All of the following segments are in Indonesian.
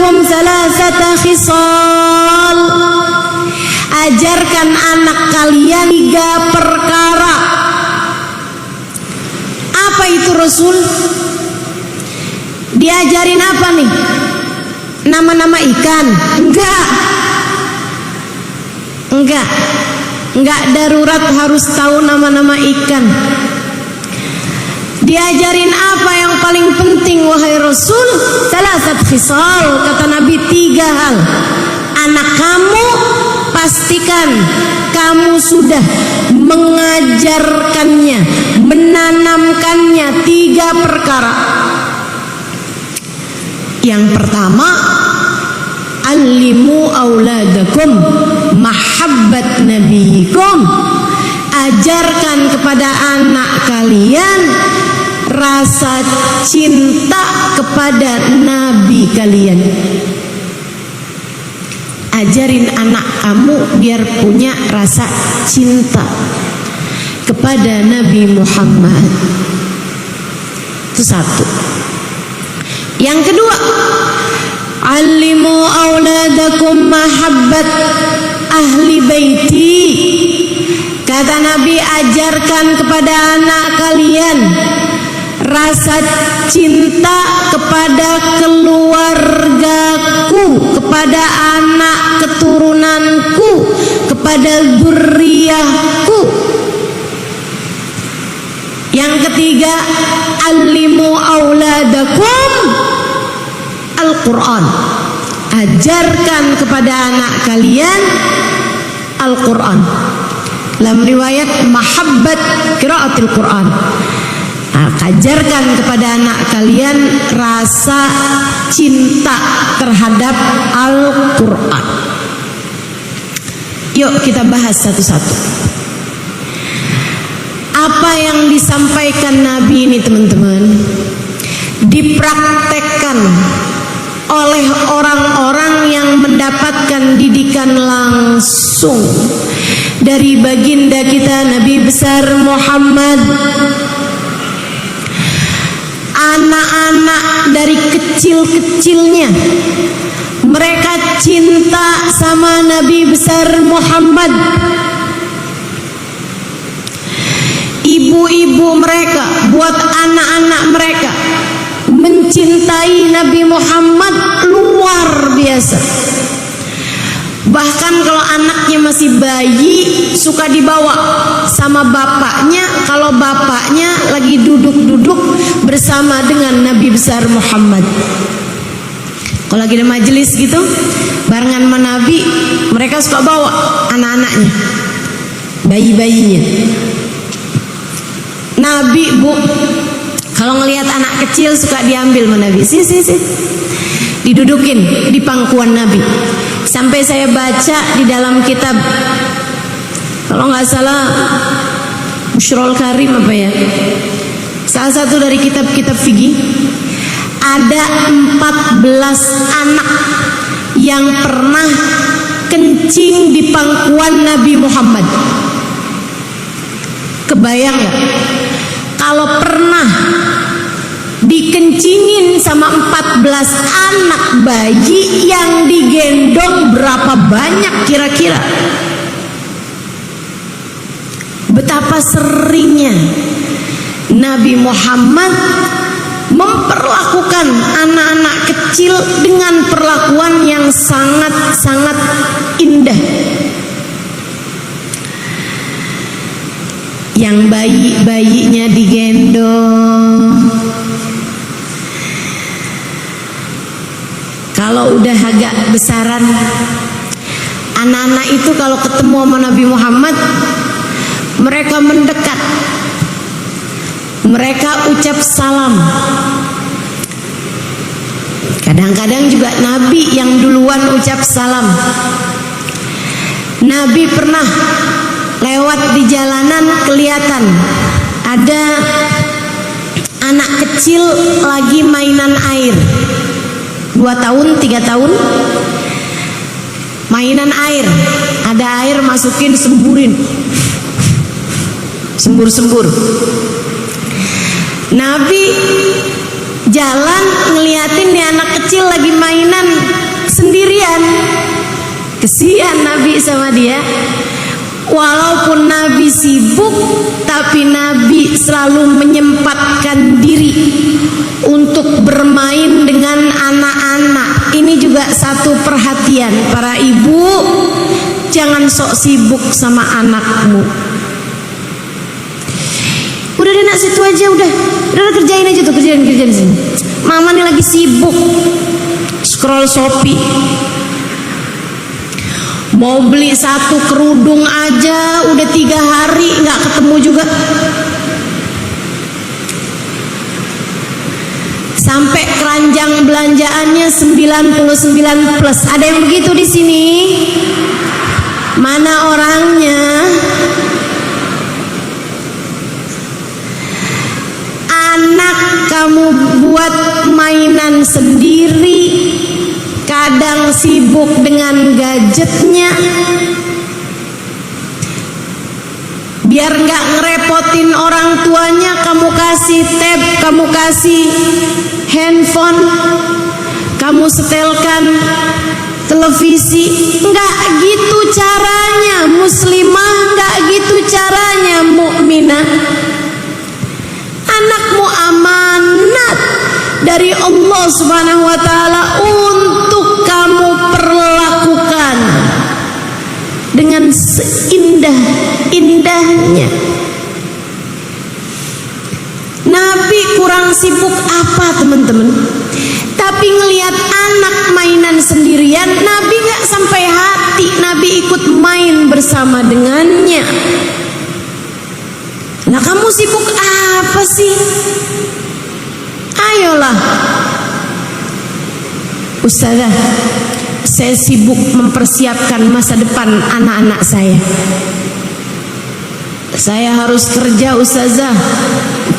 auladakum salasata khisal. Ajarkan anak kalian 3 perkara. Apa itu Rasul? Diajarin apa nih? Nama-nama ikan? Enggak darurat harus tahu nama-nama ikan. Diajarin apa yang paling penting wahai Rasul? Salasat khisal, kata Nabi, 3 hal. Anak kamu pastikan kamu sudah mengajarkannya, menanamkannya 3 perkara. Yang pertama, allimu auladakum mahabbat nabiyikum. Ajarkan kepada anak kalian rasa cinta kepada nabi kalian. Ajarin anak kamu biar punya rasa cinta kepada Nabi Muhammad. Itu 1. Yang kedua, alimu auladakum mahabbat ahli baiti. Kata Nabi, ajarkan kepada anak kalian rasa cinta kepada keluargaku, kepada anak keturunanku, kepada dzurriyyahku. Yang ketiga, alimu auladakum Al-Quran. Ajarkan kepada anak kalian Al-Quran. Dalam riwayat mahabbat qiraatil Quran. Ajarkan kepada anak kalian rasa cinta terhadap Al-Quran. Yuk kita bahas satu-satu. Apa yang disampaikan Nabi ini teman-teman dipraktekkan oleh orang-orang yang mendapatkan didikan langsung dari baginda kita Nabi besar Muhammad. Anak-anak dari kecil-kecilnya mereka cinta sama Nabi besar Muhammad. Ibu-ibu mereka buat anak-anak mereka mencintai Nabi Muhammad luar biasa. Bahkan kalau anaknya masih bayi suka dibawa sama bapaknya, kalau bapaknya lagi duduk-duduk bersama dengan Nabi besar Muhammad. Kalau lagi ada majelis gitu barengan sama Nabi, mereka suka bawa anak-anaknya, bayi-bayinya. Nabi, Bu, kalau ngelihat anak kecil suka diambil sama Nabi. Sini. Didudukin di pangkuan Nabi. Sampai saya baca di dalam kitab, kalau nggak salah Bushrul Karim apa ya, salah satu dari kitab-kitab fikih, ada 14 anak yang pernah kencing di pangkuan Nabi Muhammad. Kebayang nggak? Kalau pernah dikencingin sama 14 anak bayi, yang digendong berapa banyak kira-kira? Betapa seringnya Nabi Muhammad memperlakukan anak-anak kecil dengan perlakuan yang sangat-sangat indah. Yang bayi-bayinya digendong. Kalau udah agak besaran, anak-anak itu kalau ketemu sama Nabi Muhammad, mereka mendekat, mereka ucap salam. Kadang-kadang juga Nabi yang duluan ucap salam. Nabi pernah lewat di jalanan, kelihatan ada anak kecil lagi mainan air, 2 tahun, 3 tahun, mainan air, ada air masukin, semburin, sembur-sembur. Nabi jalan ngeliatin nih anak kecil lagi mainan sendirian. Kesian Nabi sama dia. Walaupun Nabi sibuk, tapi Nabi selalu menyempatkan diri untuk bermain dengan anak-anak. Ini juga satu perhatian para ibu, jangan sok sibuk sama anakmu. Udah deh nak, situ aja, udah kerjain aja tuh, kerjain sini. Mama nih lagi sibuk scroll Shopee. Mau beli satu kerudung aja udah 3 hari nggak ketemu juga. Sampai keranjang belanjaannya 99 plus. Ada yang begitu di sini? Mana orangnya? Anak kamu buat mainan sendiri, kadang sibuk dengan gadgetnya. Biar nggak ngerepotin orang tuanya, kamu kasih tab, kamu kasih handphone, kamu setelkan televisi. Nggak gitu caranya muslimah, nggak gitu caranya mukminah. Anakmu amanat dari Allah Subhanahu wa taala untuk kamu perlakukan dengan seindah-indahnya. Nabi kurang sibuk apa teman-teman? Tapi ngelihat anak mainan sendirian, Nabi gak sampai hati. Nabi ikut main bersama dengannya. Nah, kamu sibuk apa sih? Ayolah, Ustazah, saya sibuk mempersiapkan masa depan anak-anak saya. Saya harus kerja Ustazah,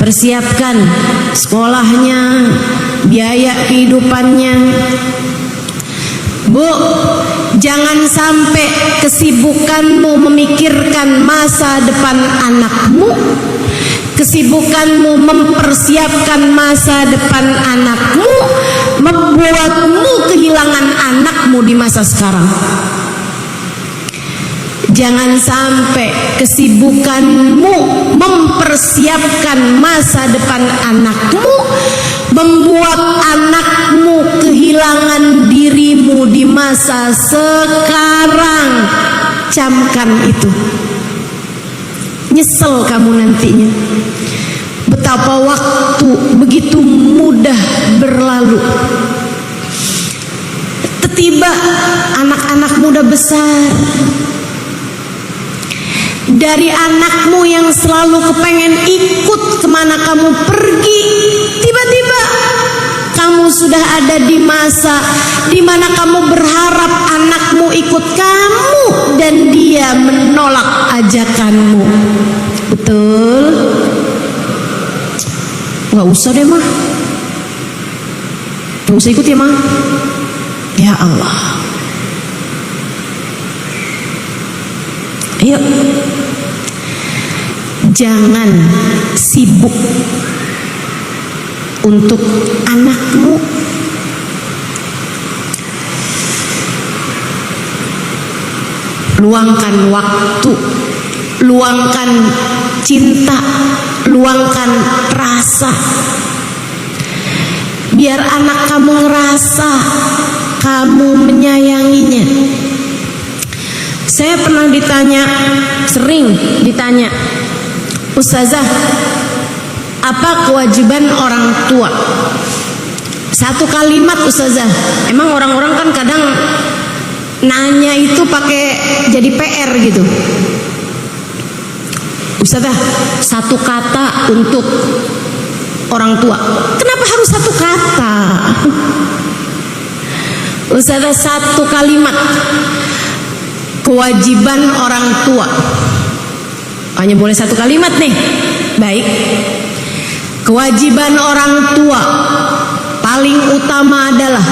persiapkan sekolahnya, biaya kehidupannya. Bu, jangan sampai kesibukanmu memikirkan masa depan anakmu, kesibukanmu mempersiapkan masa depan anakmu, membuatmu kehilangan anakmu di masa sekarang. Jangan sampai kesibukanmu mempersiapkan masa depan anakmu membuat anakmu kehilangan dirimu di masa sekarang. Camkan itu. Nyesel kamu nantinya. Betapa waktu begitu mudah berlalu. Tiba anak-anak muda besar. Dari anakmu yang selalu kepengen ikut kemana kamu pergi, tiba-tiba kamu sudah ada di masa di mana kamu berharap anakmu ikut kamu dan dia menolak ajakanmu. Betul? Gak usah deh mah, gak usah ikut ya mah. Ya Allah, ayo, jangan sibuk untuk anakmu. Luangkan waktu, luangkan cinta, luangkan rasa, biar anak kamu ngerasa kamu menyayanginya. Saya pernah sering ditanya, Ustazah, apa kewajiban orang tua? Satu kalimat Ustazah, emang orang-orang kan kadang nanya itu pakai jadi PR gitu. Ustazah, satu kata untuk orang tua. Kenapa harus satu kata? Ustazah, satu kalimat. Kewajiban orang tua. Hanya boleh satu kalimat nih. Baik. Kewajiban orang tua paling utama adalah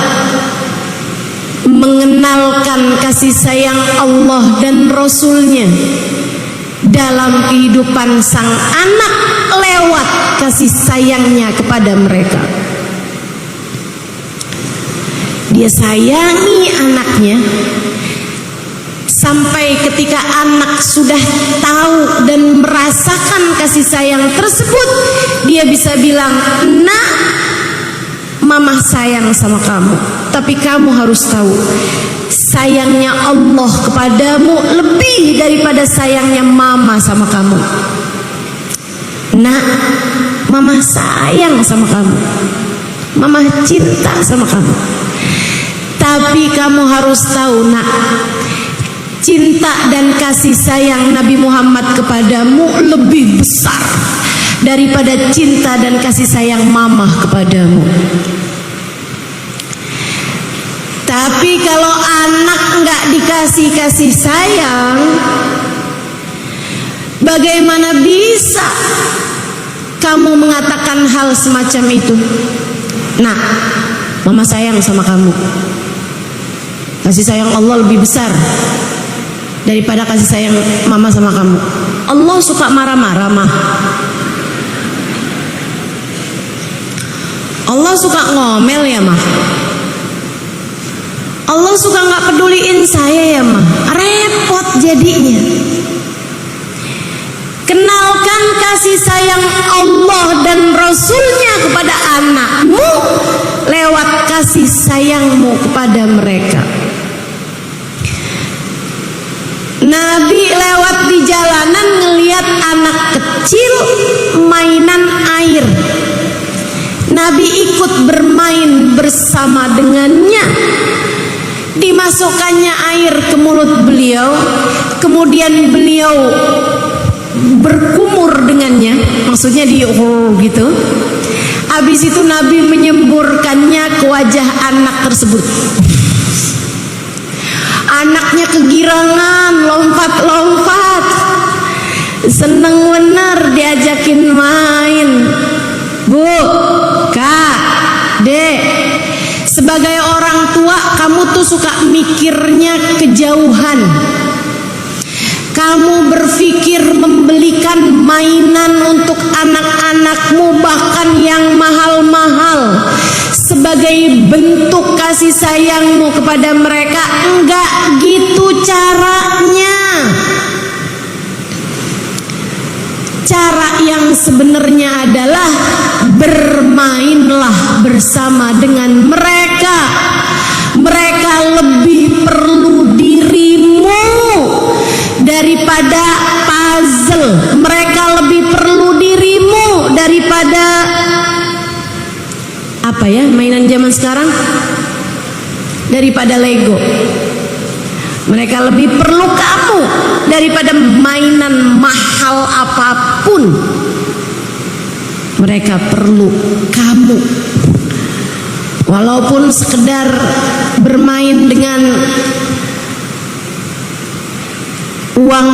mengenalkan kasih sayang Allah dan Rasulnya dalam kehidupan sang anak lewat kasih sayangnya kepada mereka. dia sayangi anaknya, sampai ketika anak sudah tahu dan merasakan kasih sayang tersebut, dia bisa bilang, "Nak, mama sayang sama kamu, tapi kamu harus tahu sayangnya Allah kepadamu lebih daripada sayangnya mama sama kamu. Nak, mama sayang sama kamu, mama cinta sama kamu, tapi kamu harus tahu, nak, cinta dan kasih sayang Nabi Muhammad kepadamu lebih besar daripada cinta dan kasih sayang mama kepadamu." Tapi kalau anak nggak dikasih kasih sayang, bagaimana bisa kamu mengatakan hal semacam itu? Nah, mama sayang sama kamu, kasih sayang Allah lebih besar daripada kasih sayang mama sama kamu. Allah suka marah-marah mah. Allah suka ngomel ya mah. Allah suka nggak peduliin saya ya mah. Repot jadinya. Kenalkan kasih sayang Allah dan Rasulnya kepada anakmu lewat kasih sayangmu kepada mereka. Nabi lewat di jalanan ngelihat anak kecil mainan air. Nabi ikut bermain bersama dengannya. Dimasukkannya air ke mulut beliau, kemudian beliau berkumur dengannya, maksudnya gitu. Habis itu Nabi menyemburkannya ke wajah anak tersebut. Anaknya kegirangan, lompat-lompat, seneng bener diajakin main. Bu, Kak, Dek, sebagai orang tua kamu tuh suka mikirnya kejauhan. Kamu berpikir membelikan mainan untuk anak-anakmu, bahkan yang mahal-mahal, sebagai bentuk kasih sayangmu kepada mereka. Enggak gitu caranya. Cara yang sebenarnya adalah bermainlah bersama dengan mereka. Mereka lebih perlu dirimu daripada puzzle. Mereka lebih perlu dirimu daripada apa ya, mainan zaman sekarang, daripada Lego. Mereka lebih perlu kamu daripada mainan mahal apapun. Mereka perlu kamu. Walaupun sekedar bermain dengan uang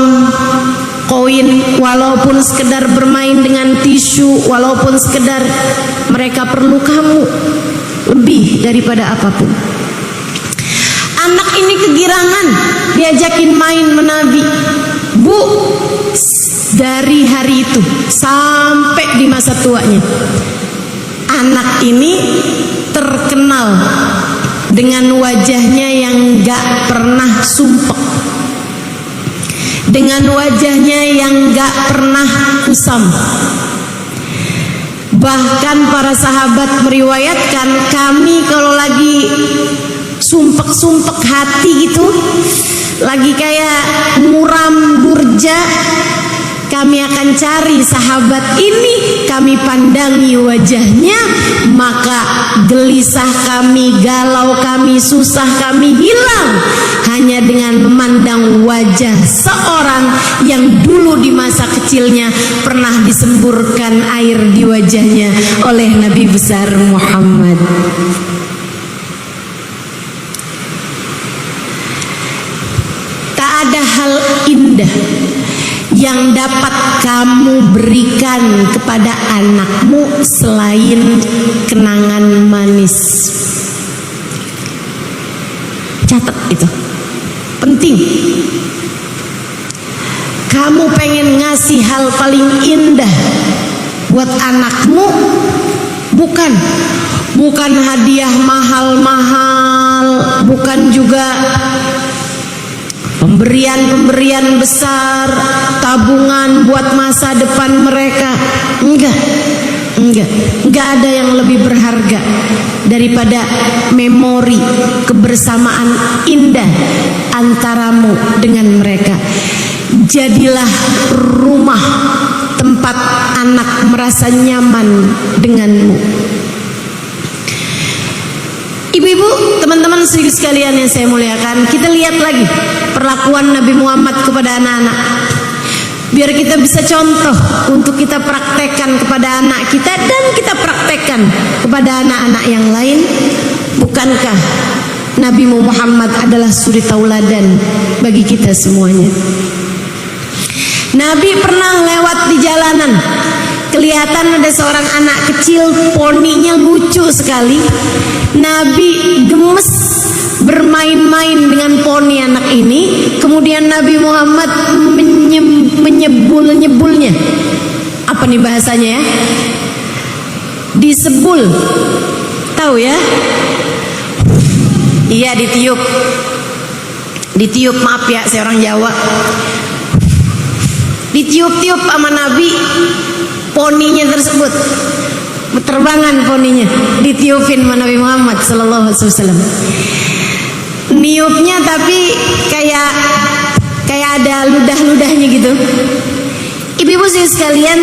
koin, walaupun sekedar bermain dengan tisu, walaupun sekedar, mereka perlu kamu lebih daripada apapun. Anak ini kegirangan diajakin main Nabi. Bu, dari hari itu sampai di masa tuanya, anak ini terkenal dengan wajahnya yang gak pernah sumpek, dengan wajahnya yang gak pernah kusam. Bahkan para sahabat meriwayatkan, kami kalau lagi sumpek-sumpek hati gitu, lagi kayak muram durja, kami akan cari sahabat ini, kami pandangi wajahnya, maka gelisah kami, galau kami, susah kami hilang hanya dengan memandang wajah seorang yang dulu di masa kecilnya pernah disemburkan air di wajahnya oleh Nabi besar Muhammad. Tak ada hal indah yang dapat kamu berikan kepada anakmu selain kenangan manis. Catat itu, penting. Kamu pengen ngasih hal paling indah buat anakmu, bukan bukan hadiah mahal-mahal, bukan juga pemberian-pemberian besar, tabungan buat masa depan mereka. Enggak ada yang lebih berharga daripada memori kebersamaan indah antaramu dengan mereka. Jadilah rumah tempat anak merasa nyaman denganmu. Ibu-ibu, teman-teman sekalian yang saya muliakan, kita lihat lagi perlakuan Nabi Muhammad kepada anak-anak, biar kita bisa contoh untuk kita praktekkan kepada anak kita dan kita praktekkan kepada anak-anak yang lain. Bukankah Nabi Muhammad adalah suri tauladan bagi kita semuanya? Nabi pernah lewat di jalanan, kelihatan ada seorang anak kecil, poninya lucu sekali. Nabi gemes bermain-main dengan poni anak ini. Kemudian Nabi Muhammad menyebul-nyebulnya. Apa nih bahasanya ya? Disebul. Tahu ya? Iya, ditiup. Ditiup, maaf ya, saya orang Jawa. Ditiup-tiup sama Nabi poninya tersebut. Terbangan poninya, ditiupin sama Nabi Muhammad sallallahu alaihi wasallam. Niupnya tapi kayak ada ludah-ludahnya gitu. Ibu-ibu sekalian,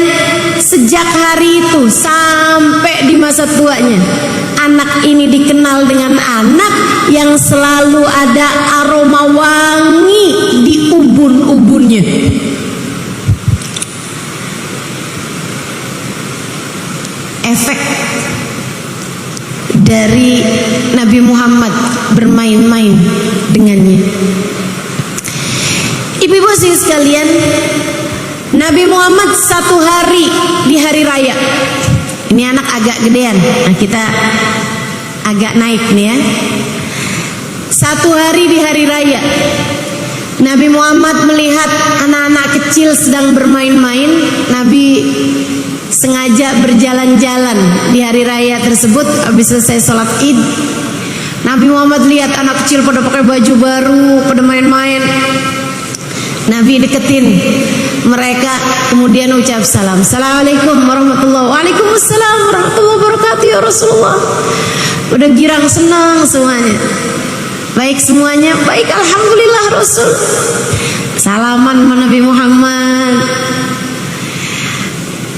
sejak hari itu sampai di masa tuanya, anak ini dikenal dengan anak yang selalu ada aroma wangi di ubun-ubunnya. Efek dari Nabi Muhammad bermain-main dengannya. Ibu-ibu sekalian, Nabi Muhammad satu hari di hari raya, ini anak agak gedean, nah kita agak naik nih ya. Satu hari di hari raya, Nabi Muhammad melihat anak-anak kecil sedang bermain-main. Nabi sengaja berjalan-jalan di hari raya tersebut. Habis selesai sholat id, Nabi Muhammad lihat anak kecil pada pakai baju baru, pada main-main. Nabi deketin mereka, kemudian ucap salam. Assalamualaikum warahmatullahi wabarakatuh. Waalaikumsalam warahmatullahi wabarakatuh ya Rasulullah. Udah girang, senang semuanya. Baik semuanya, baik, alhamdulillah Rasul. Salaman sama Nabi Muhammad.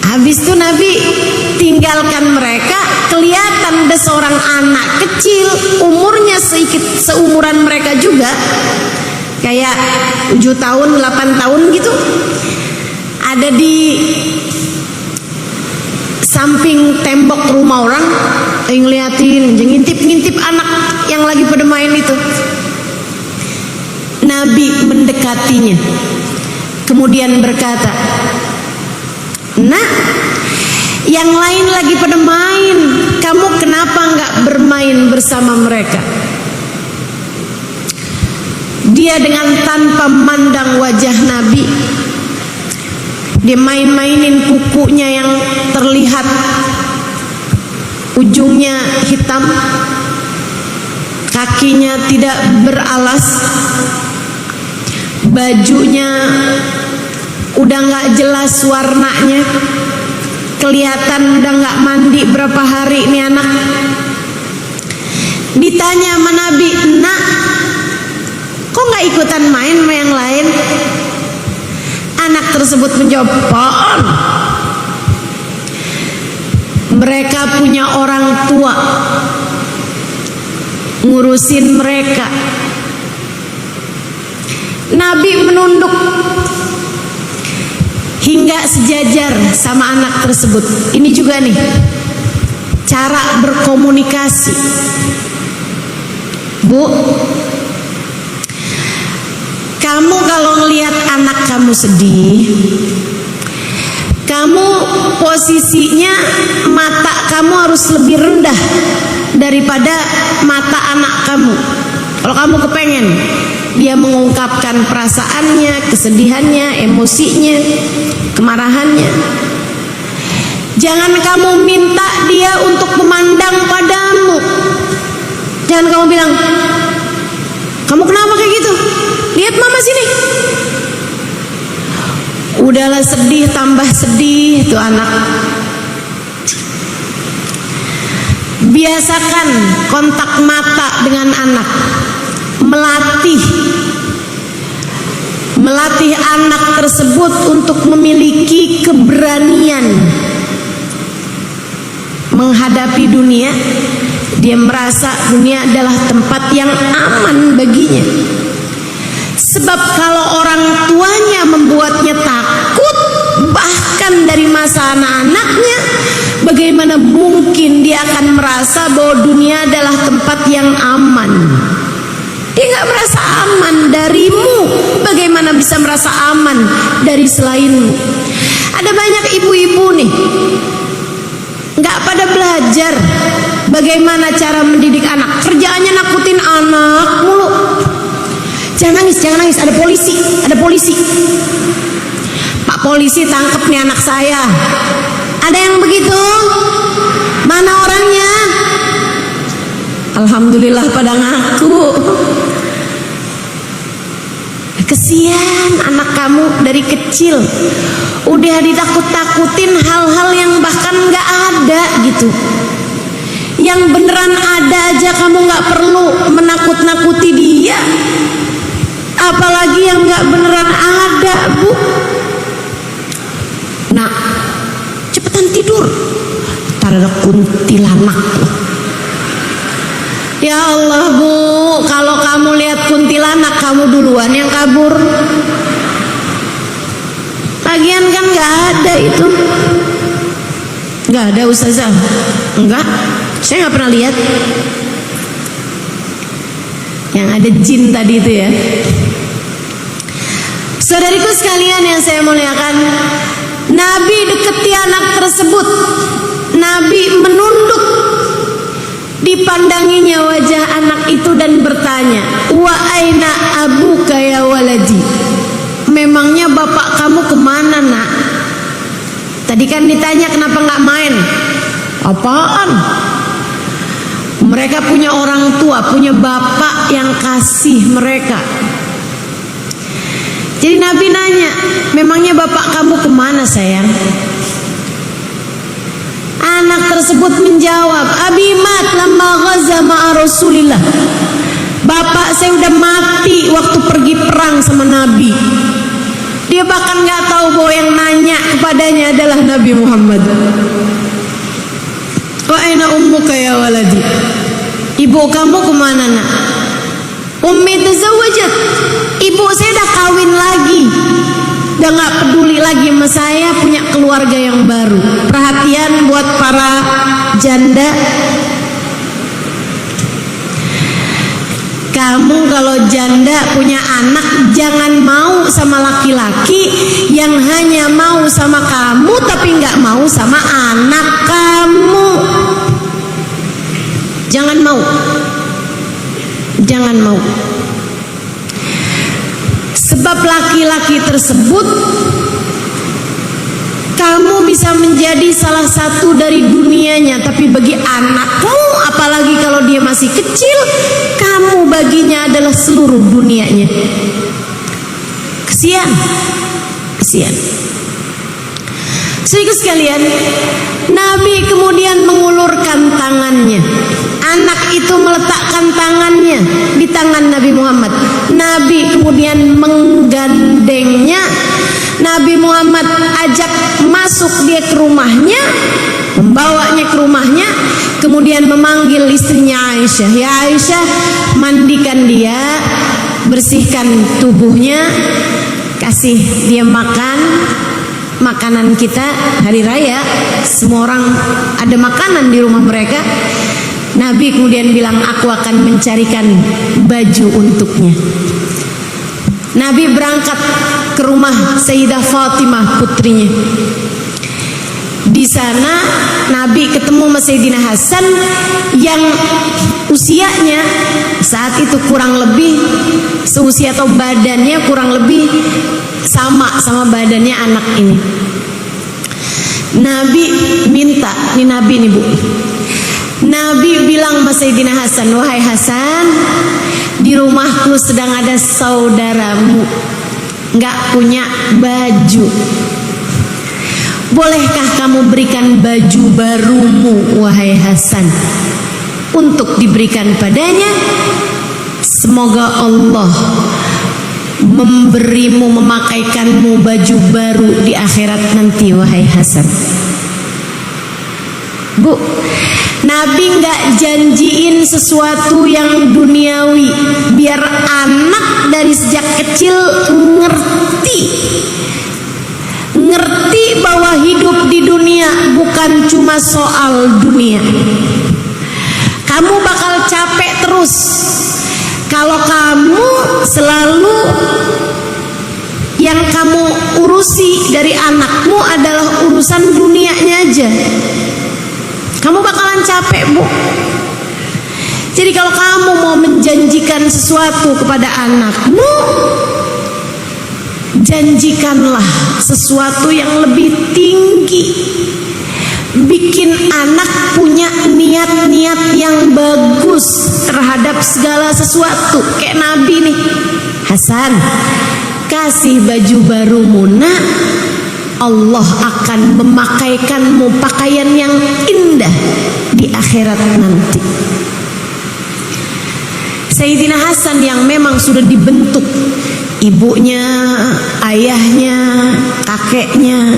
Habis itu Nabi tinggalkan mereka. Kelihatan ada seorang anak kecil, umurnya sedikit seumuran mereka juga, kayak 7 tahun, 8 tahun gitu. Ada di samping tembok rumah orang, ngeliatin, ngintip-ngintip anak yang lagi pada main itu. Nabi mendekatinya, kemudian berkata, "Nak, yang lain lagi pada main, kamu kenapa nggak bermain bersama mereka?" Dia dengan tanpa memandang wajah Nabi, dia main-mainin kukunya yang terlihat ujungnya hitam, kakinya tidak beralas, bajunya udah nggak jelas warnanya, kelihatan udah nggak mandi berapa hari ini anak. Ditanya sama Nabi, "Nak, kok nggak ikutan main sama yang lain?" Anak tersebut menjawab, "Apaan? Mereka punya orang tua ngurusin mereka." Nabi menunduk hingga sejajar sama anak tersebut. Ini juga nih cara berkomunikasi. Bu, kamu kalau ngelihat anak kamu sedih, kamu posisinya mata kamu harus lebih rendah daripada mata anak kamu. Kalau kamu kepengen dia mengungkapkan perasaannya, kesedihannya, emosinya, kemarahannya, Jangan kamu minta dia untuk memandang padamu. Jangan kamu bilang, kamu kenapa kayak gitu? Lihat mama sini. Udahlah sedih tambah sedih tuh anak. Biasakan kontak mata dengan anak. Melatih anak tersebut untuk memiliki keberanian menghadapi dunia. Dia merasa dunia adalah tempat yang aman baginya. Sebab kalau orang tuanya membuatnya takut, bahkan dari masa anak-anaknya, bagaimana mungkin dia akan merasa bahwa dunia adalah tempat yang aman? Dia gak merasa aman darimu. Bagaimana bisa merasa aman dari selainmu? Ada banyak ibu-ibu nih, gak pada belajar bagaimana cara mendidik anak. Kerjaannya nakutin anak mulu. Jangan nangis, jangan nangis, ada polisi. Pak polisi tangkep nih anak saya. Ada yang begitu? Mana orangnya? Alhamdulillah pada ngaku. Kesian anak kamu dari kecil udah ditakut-takutin hal-hal yang bahkan gak ada gitu. Yang beneran ada aja kamu gak perlu menakut-nakuti dia, apalagi yang gak beneran ada, Bu. Nah, cepetan tidur, ntar ada kuntilanak loh. Ya Allah, Bu, kalau kamu lihat kuntilanak kamu duluan yang kabur. Lagian kan gak ada itu. Gak ada, Ustazah. Enggak, saya gak pernah lihat. Yang ada jin tadi itu ya. Saudariku sekalian yang saya muliakan, Nabi deketi anak tersebut. Nabi menunduk. Dipandanginya wajah anak itu dan bertanya, wa aina abuka ya waladi? Memangnya bapak kamu kemana, nak? Tadi kan ditanya kenapa nggak main. Apaan? Mereka punya orang tua, punya bapak yang kasih mereka. Jadi Nabi nanya, memangnya bapak kamu kemana, sayang? Anak tersebut menjawab, Abi mat lamma ghaza ma'a Rasulillah. Bapak saya udah mati waktu pergi perang sama Nabi. Dia bahkan gak tahu bahwa yang nanya kepadanya adalah Nabi Muhammad. Wa aina ummuka ya waladi? Ibu kamu kemana, nak? Ummi tazawwajat. Ibu saya udah kawin lagi. Udah gak peduli lagi sama saya, punya keluarga yang baru. Perhatian buat para janda. Kamu kalau janda punya anak, jangan mau sama laki-laki yang hanya mau sama kamu tapi gak mau sama anak kamu. Jangan mau. Jangan mau. Sebab laki-laki tersebut, kamu bisa menjadi salah satu dari dunianya, tapi bagi anakmu, apalagi kalau dia masih kecil, kamu baginya adalah seluruh dunianya. Kesian. Saudara sekalian, Nabi kemudian mengulurkan tangannya. Anak itu meletakkan tangannya di tangan Nabi Muhammad. Nabi kemudian menggandengnya. Nabi Muhammad ajak masuk dia ke rumahnya, membawanya ke rumahnya, kemudian memanggil istrinya Aisyah. Ya Aisyah, mandikan dia, bersihkan tubuhnya, kasih dia makan. Makanan kita hari raya, semua orang ada makanan di rumah mereka. Nabi kemudian bilang, aku akan mencarikan baju untuknya. Nabi berangkat ke rumah Sayyidah Fatimah putrinya. Di sana Nabi ketemu sama Sayyidina Hasan yang usianya saat itu kurang lebih seusia atau badannya kurang lebih sama badannya anak ini. Nabi minta, ini Nabi nih Bu. Nabi bilang sama Sayyidina Hasan, wahai Hasan, di rumahku sedang ada saudaramu nggak punya baju. Bolehkah kamu berikan baju barumu, wahai Hasan, untuk diberikan padanya? Semoga Allah memberimu, memakaikanmu baju baru di akhirat nanti, wahai Hasan. Bu, Nabi nggak janjiin sesuatu yang duniawi, biar anak dari sejak kecil ngerti bahwa hidup di dunia bukan cuma soal dunia. Kamu bakal capek terus kalau kamu selalu yang kamu urusi dari anakmu adalah urusan dunianya aja. Kamu bakalan capek, Bu. Jadi kalau kamu mau menjanjikan sesuatu kepada anakmu, janjikanlah sesuatu yang lebih tinggi. Bikin anak punya niat-niat yang bagus terhadap segala sesuatu. Kayak Nabi nih, Hasan, kasih baju barumu nak, Allah akan memakaikanmu pakaian yang indah di akhirat nanti. Sayyidina Hasan yang memang sudah dibentuk ibunya, ayahnya, kakeknya,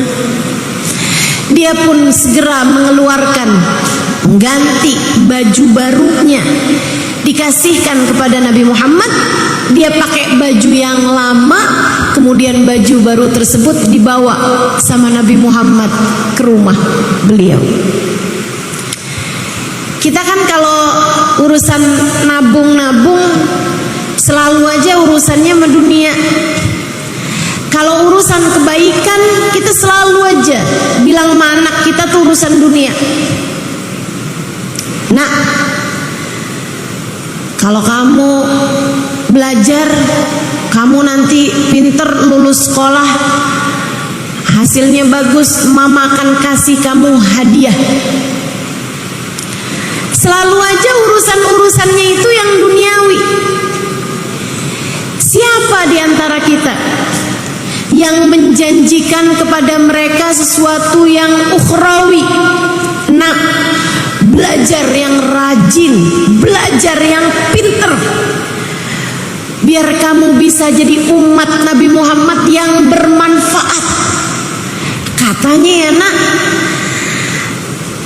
dia pun segera mengeluarkan, mengganti baju barunya, dikasihkan kepada Nabi Muhammad. Dia pakai baju yang lama, kemudian baju baru tersebut dibawa sama Nabi Muhammad ke rumah beliau. Kita kan kalau urusan nabung-nabung selalu aja urusannya sama dunia. Kalau urusan kebaikan kita selalu aja bilang sama anak kita tuh urusan dunia. Nah, kalau kamu belajar, kamu nanti pinter, lulus sekolah, hasilnya bagus, mama akan kasih kamu hadiah. Selalu aja urusan-urusannya itu yang duniawi. Siapa di antara kita yang menjanjikan kepada mereka sesuatu yang ukhrawi? Nah, belajar yang rajin, belajar yang pinter, biar kamu bisa jadi umat Nabi Muhammad yang bermanfaat. Katanya ya nak,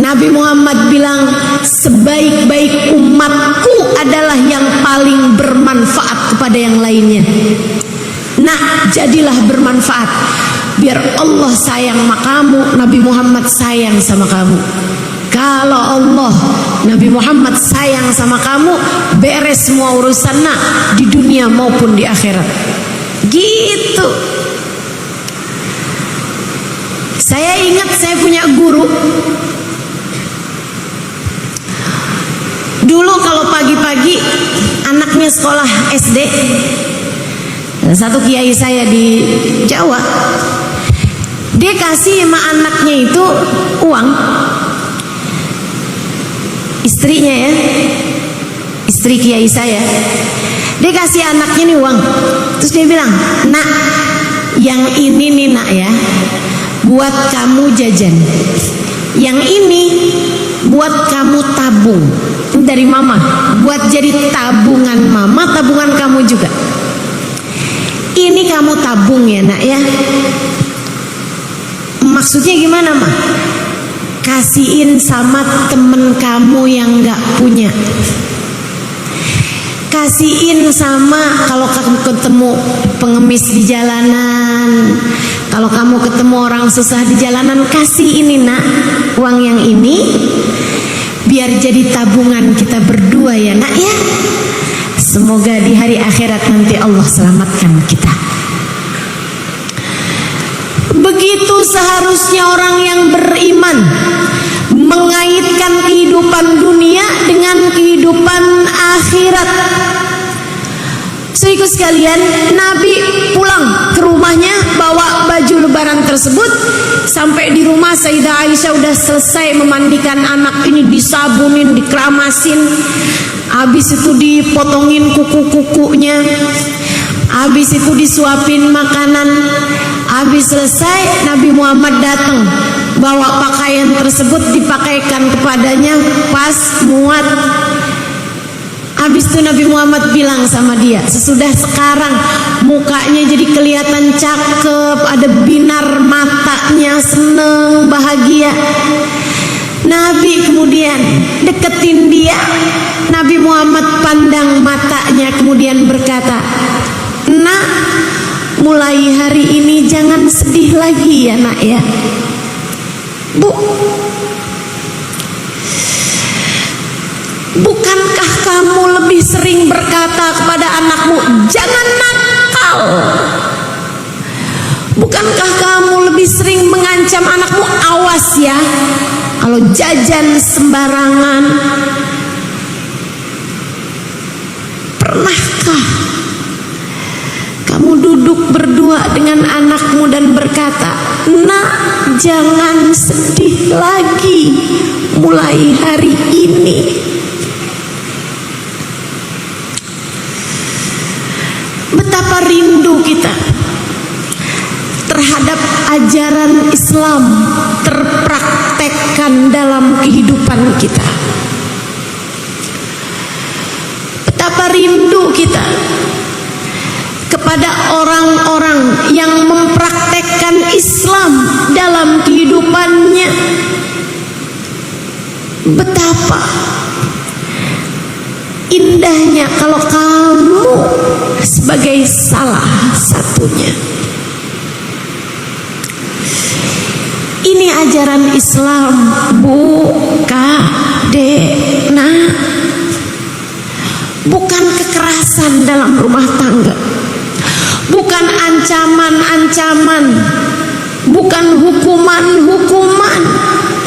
Nabi Muhammad bilang sebaik-baik umatku adalah yang paling bermanfaat kepada yang lainnya. Nah, jadilah bermanfaat, biar Allah sayang sama kamu, Nabi Muhammad sayang sama kamu. Kalau Allah, Nabi Muhammad sayang sama kamu, beres semua urusan nak, di dunia maupun di akhirat. Gitu. Saya ingat saya punya guru. Dulu kalau pagi-pagi anaknya sekolah SD, satu kiai saya di Jawa, dia kasih sama anaknya itu uang. Istrinya ya, istri kiai saya, dia kasih anaknya nih uang. Terus dia bilang, nak, yang ini nih nak ya, buat kamu jajan. Yang ini buat kamu tabung. Dari mama, buat jadi tabungan mama, tabungan kamu juga. Ini kamu tabung ya nak ya. Maksudnya gimana mah? Kasihin sama temen kamu yang gak punya. Kasihin sama kalau kamu ketemu pengemis di jalanan, kalau kamu ketemu orang susah di jalanan, kasih ini nak, uang yang ini, biar jadi tabungan kita berdua ya nak ya. Semoga di hari akhirat nanti Allah selamatkan kita. Begitu seharusnya orang yang beriman mengaitkan kehidupan dunia dengan kehidupan akhirat. Saudaraku sekalian, Nabi pulang ke rumahnya bawa baju lebaran tersebut. Sampai di rumah Sayyidah Aisyah udah selesai memandikan anak ini, disabunin, dikeramasin. Habis itu dipotongin kuku-kukunya. Habis itu disuapin makanan. Habis selesai, Nabi Muhammad datang bawa pakaian tersebut dipakaikan kepadanya pas muat. Habis itu Nabi Muhammad bilang sama dia, sesudah sekarang mukanya jadi kelihatan cakep, ada binar matanya, seneng, bahagia. Nabi kemudian deketin dia. Nabi Muhammad pandang matanya kemudian berkata, "Nak, mulai hari ini jangan sedih lagi ya nak ya." Bu, bukankah kamu lebih sering berkata kepada anakmu, jangan nakal? Bukankah kamu lebih sering mengancam anakmu, awas ya kalau jajan sembarangan? Pernahkah kamu duduk berdua dengan anakmu dan berkata, "Nak, jangan sedih lagi mulai hari ini"? Betapa rindu kita terhadap ajaran Islam terpraktekkan dalam kehidupan kita. Betapa rindu kita kepada orang-orang yang mempraktekkan Islam dalam kehidupannya. Betapa indahnya kalau kamu sebagai salah satunya. Ini ajaran Islam, Bu, Kak, Dek, Nak. Bukan kekerasan dalam rumah tangga, bukan ancaman-ancaman, bukan hukuman-hukuman.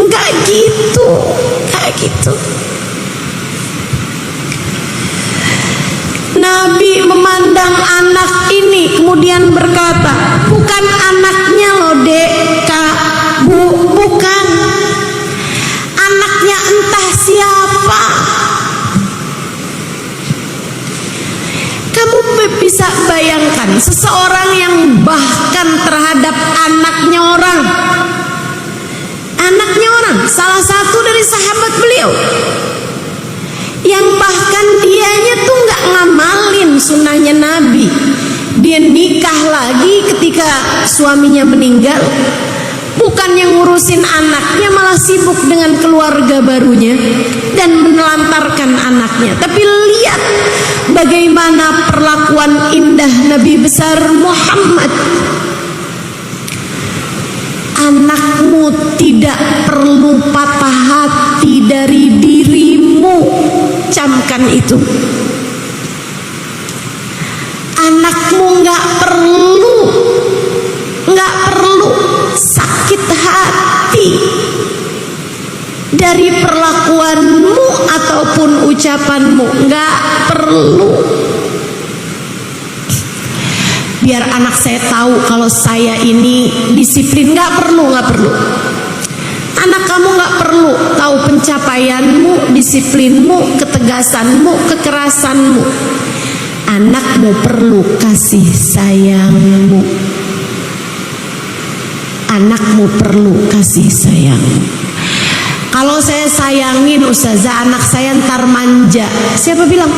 Enggak gitu, enggak gitu. Nabi memandang anak ini kemudian berkata, bukan anaknya loh Dek, Kak, Bu, bukan. Anaknya entah siapa. Kamu bisa bayangkan seseorang yang bahkan terhadap anaknya orang, salah satu dari sahabat beliau, yang bahkan dianya tuh nggak ngamalin sunnahnya Nabi. Dia nikah lagi ketika suaminya meninggal, bukan yang ngurusin anaknya, malah sibuk dengan keluarga barunya dan menelantarkan anaknya. Tapi lihat bagaimana perlakuan indah Nabi besar Muhammad. Anakmu tidak perlu patah hati dari dirimu, camkan itu. Anakmu nggak perlu sakit hati dari perlakuanmu ataupun ucapanmu, nggak perlu. Biar anak saya tahu kalau saya ini disiplin, nggak perlu. Anak kamu nggak perlu tahu pencapaianmu, disiplinmu, ketegasanmu, kekerasanmu. Anakmu perlu kasih sayangmu. Anakmu perlu kasih sayangmu. Kalau saya sayangin Ustazah, anak saya ntar manja. Siapa bilang?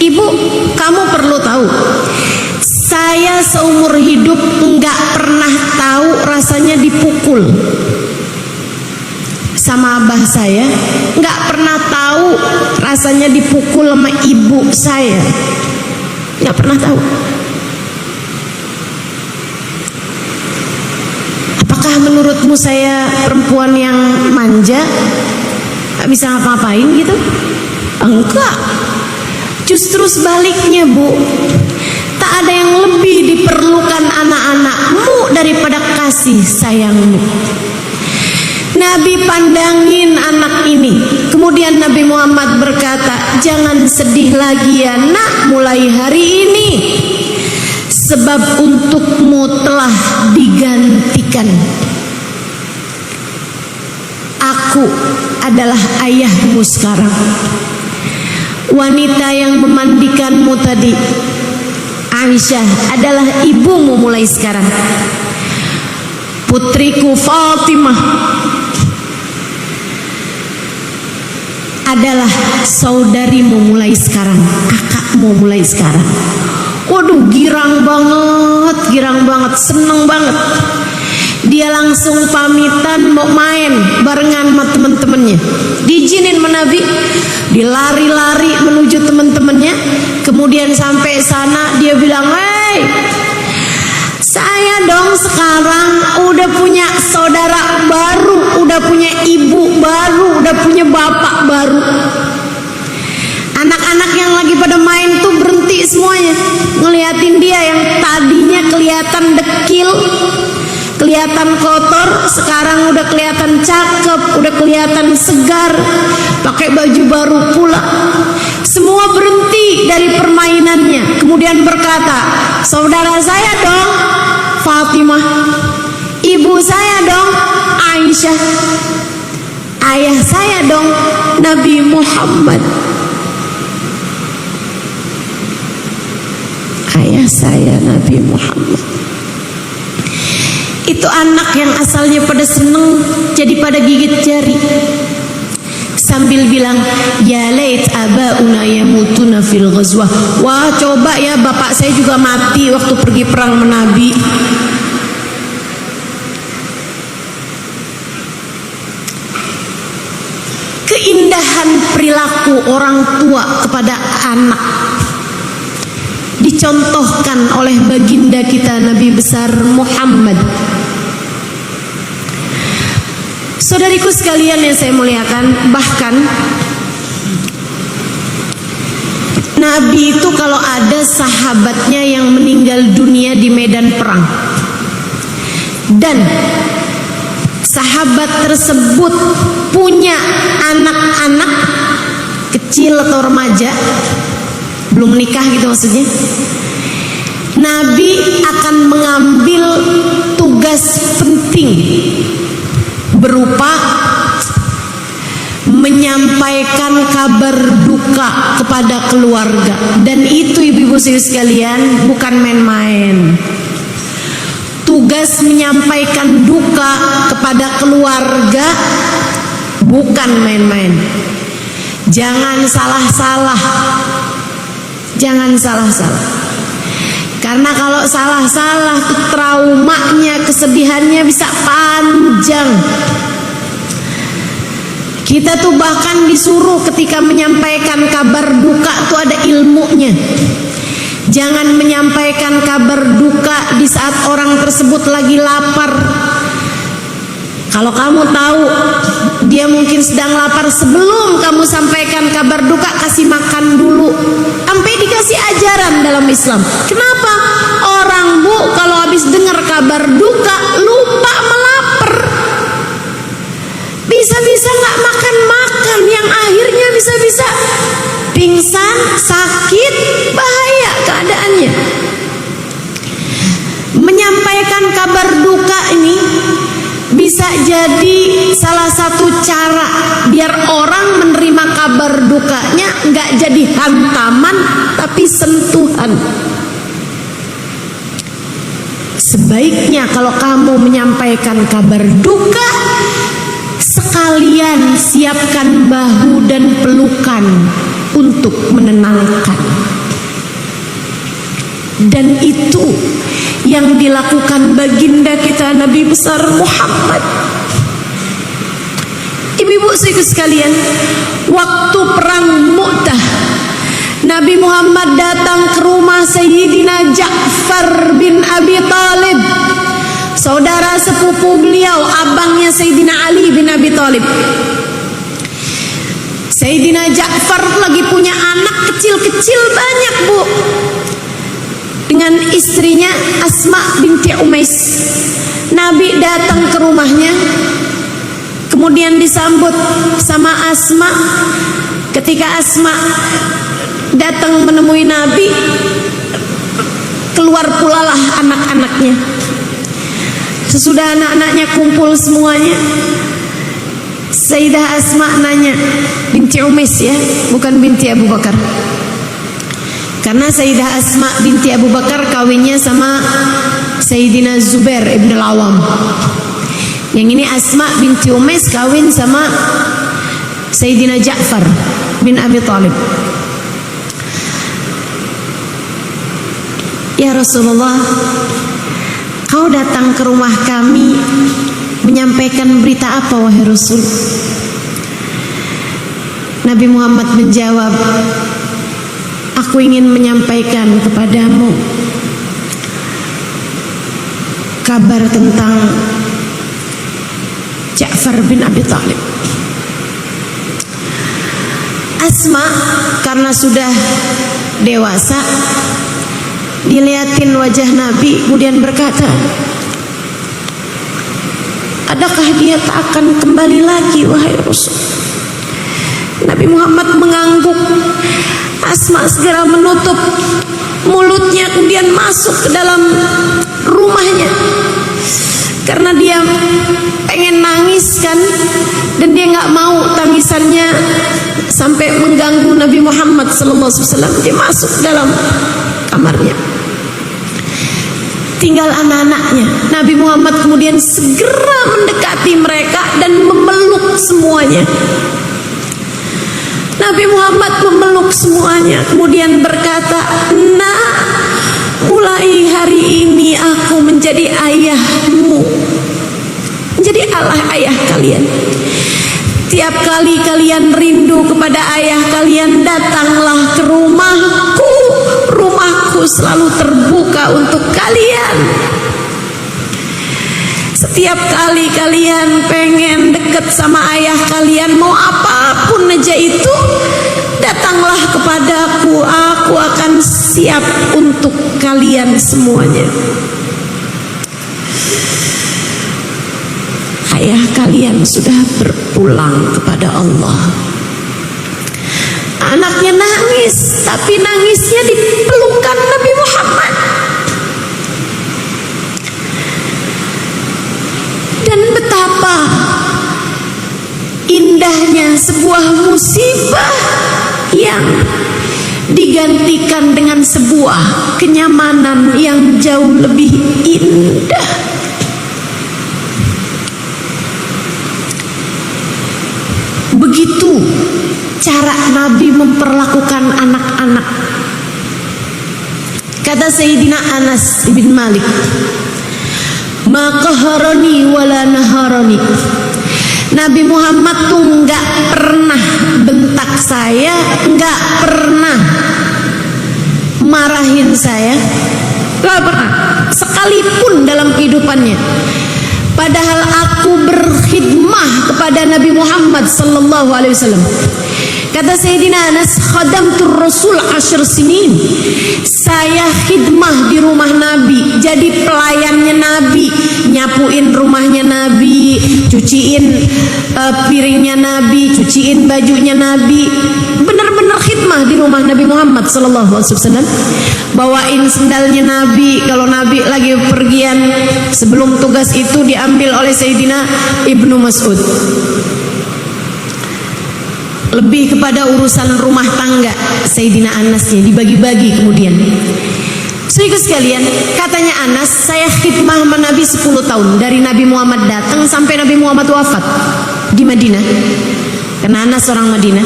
Ibu, kamu perlu tahu, saya seumur hidup nggak pernah tahu rasanya dipukul sama abah saya, nggak pernah tahu rasanya dipukul sama ibu saya, nggak pernah tahu. Apakah menurutmu saya perempuan yang manja, nggak bisa ngapa-ngapain gitu? Enggak. Justru sebaliknya, Bu. Tak ada yang lebih diperlukan anak-anakmu daripada kasih sayangmu. Nabi pandangin anak ini. Kemudian Nabi Muhammad Muhammad berkata, jangan sedih lagi ya nak mulai hari ini, sebab untukmu telah digantikan. Aku adalah ayahmu sekarang. Wanita yang memandikanmu tadi, Aisyah, adalah ibumu mulai sekarang. Putriku Fatimah adalah saudarimu mulai sekarang, kakakmu mulai sekarang. Waduh, girang banget, seneng banget. Dia langsung pamitan mau main barengan sama temen-temennya. Diizinin sama Nabi, dilari-lari menuju temen-temennya. Kemudian sampai sana dia bilang, "Hei, saya dong sekarang udah punya saudara baru, udah punya ibu baru, udah punya bapak baru." Anak-anak yang lagi pada main tuh berhenti semuanya, ngeliatin dia yang tadinya kelihatan dekil, kelihatan kotor, sekarang udah kelihatan cakep, udah kelihatan segar, pakai baju baru pula. Semua berhenti dari permainannya, kemudian berkata, "Saudara saya dong Fatimah, ibu saya dong Aisyah, ayah saya dong Nabi Muhammad." Ayah saya Nabi Muhammad. Itu anak yang asalnya pada seneng jadi pada gigit jari sambil bilang, "Ya lait abauna yamutuna fil ghazwah." Wah, coba ya bapak saya juga mati waktu pergi perang menabi. Keindahan perilaku orang tua kepada anak dicontohkan oleh baginda kita Nabi besar Muhammad. Saudariku sekalian yang saya muliakan, bahkan Nabi itu kalau ada sahabatnya yang meninggal dunia di medan perang dan sahabat tersebut punya anak-anak kecil atau remaja, belum menikah gitu maksudnya, Nabi akan mengambil tugas penting berupa menyampaikan kabar duka kepada keluarga. Dan itu ibu-ibu sekalian bukan main-main. Tugas menyampaikan duka kepada keluarga bukan main-main. Jangan salah-salah. Jangan salah-salah. Karena kalau salah-salah traumanya, kesedihannya bisa panjang. Kita tuh bahkan disuruh ketika menyampaikan kabar duka tuh ada ilmunya. Jangan menyampaikan kabar duka di saat orang tersebut lagi lapar. Kalau kamu tahu dia mungkin sedang lapar, sebelum kamu sampaikan kabar duka, kasih makan dulu. Sampai dikasih ajaran dalam Islam. Kenapa? Orang bu kalau habis dengar kabar duka lupa melapar, bisa-bisa nggak makan-makan, yang akhirnya bisa-bisa pingsan, sakit, bahaya keadaannya. Menyampaikan kabar duka ini bisa jadi salah satu cara biar orang menerima kabar dukanya nggak jadi hantaman tapi sentuhan. Sebaiknya kalau kamu menyampaikan kabar duka, sekalian siapkan bahu dan pelukan untuk menenangkan. Dan itu yang dilakukan baginda kita Nabi besar Muhammad. Ibu-ibu sekalian, waktu perang Mu'tah, Nabi Muhammad datang ke rumah Sayyidina Ja'far bin Abi Talib, saudara sepupu beliau, abangnya Sayyidina Ali bin Abi Talib. Sayyidina Ja'far lagi punya anak kecil-kecil banyak bu, dengan istrinya Asma binti Umais. Nabi datang ke rumahnya, kemudian disambut sama Asma. Ketika Ketika Asma datang menemui Nabi, keluar pula lah anak-anaknya. Sesudah anak-anaknya kumpul semuanya, Sayyidah Asma nanya, binti Umais ya, bukan binti Abu Bakar. Karena Sayyidah Asma binti Abu Bakar kawinnya sama Sayyidina Zubair ibn al-Awam. Yang ini Asma binti Umais kawin sama Sayyidina Ja'far bin Abi Thalib. Ya Rasulullah, kau datang ke rumah kami menyampaikan berita apa wahai Rasul? Nabi Muhammad menjawab, aku ingin menyampaikan kepadamu kabar tentang Ja'far bin Abi Thalib. Asma karena sudah dewasa, dilihatin wajah Nabi, kemudian berkata, adakah dia tak akan kembali lagi wahai Rasul? Nabi Muhammad mengangguk. Asma segera menutup mulutnya, kemudian masuk ke dalam rumahnya karena dia pengen nangis kan, dan dia nggak mau tangisannya sampai mengganggu Nabi Muhammad SAW. Dia masuk ke dalam kamarnya, tinggal anak-anaknya. Nabi Muhammad kemudian segera mendekati mereka dan memeluk semuanya. Nabi Muhammad memeluk semuanya, kemudian berkata, nah, mulai hari ini aku menjadi ayahmu, menjadi ayah kalian. Tiap kali kalian rindu kepada ayah kalian, datanglah ke rumahku. Rumahku selalu terbuka untuk kalian. Setiap kali kalian pengen deket sama ayah kalian, mau apapun aja itu, datanglah kepadaku. Aku akan siap untuk kalian semuanya. Ayah kalian sudah berpulang kepada Allah. Anaknya nangis, tapi nangisnya di pelukan Nabi Muhammad. Dan betapa indahnya sebuah musibah yang digantikan dengan sebuah kenyamanan yang jauh lebih indah. Begitu cara Nabi memperlakukan anak-anak. Kata Sayyidina Anas bin Malik, ma qaharani wala naharani. Nabi Muhammad tuh nggak pernah bentak saya, nggak pernah marahin saya, nggak pernah sekalipun dalam kehidupannya. Padahal aku berkhidmah kepada Nabi Muhammad sallallahu alaihi wasallam. Kata Sayyidina Anas, khadamtur Rasul 10 sinin. Saya khidmah di rumah Nabi, jadi pelayannya Nabi, nyapuin rumahnya Nabi, cuciin piringnya Nabi, cuciin bajunya Nabi. Benar-benar khidmah di rumah Nabi Muhammad sallallahu alaihi wasallam. Bawain sendalnya Nabi kalau Nabi lagi pergian. Sebelum tugas itu diambil oleh Sayyidina Ibnu Mas'ud. Lebih kepada urusan rumah tangga Sayyidina Anasnya dibagi-bagi kemudian. Saudara sekalian, katanya Anas, saya khidmah sama Nabi 10 tahun, dari Nabi Muhammad datang sampai Nabi Muhammad wafat di Madinah. Karena Anas orang Madinah.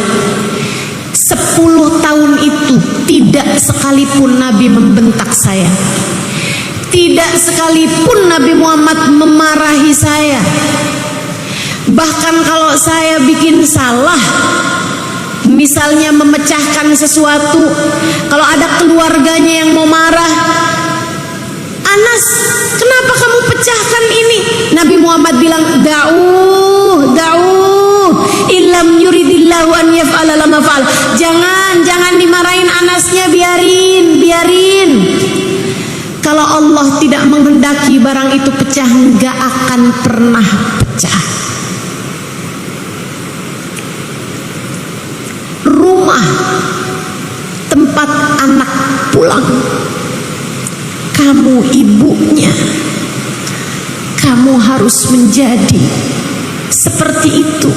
10 tahun itu tidak sekalipun Nabi membentak saya. Tidak sekalipun Nabi Muhammad memarahi saya. Bahkan kalau saya bikin salah, misalnya memecahkan sesuatu, kalau ada keluarganya yang mau marah, Anas, kenapa kamu pecahkan ini? Nabi Muhammad bilang, da'uh, illam yuridillahu an yaf'ala lama fa'al. Jangan dimarahin Anasnya, biarin. Kalau Allah tidak menghendaki barang itu pecah, nggak akan pernah pecah. tempat anak pulang, kamu ibunya, kamu harus menjadi seperti itu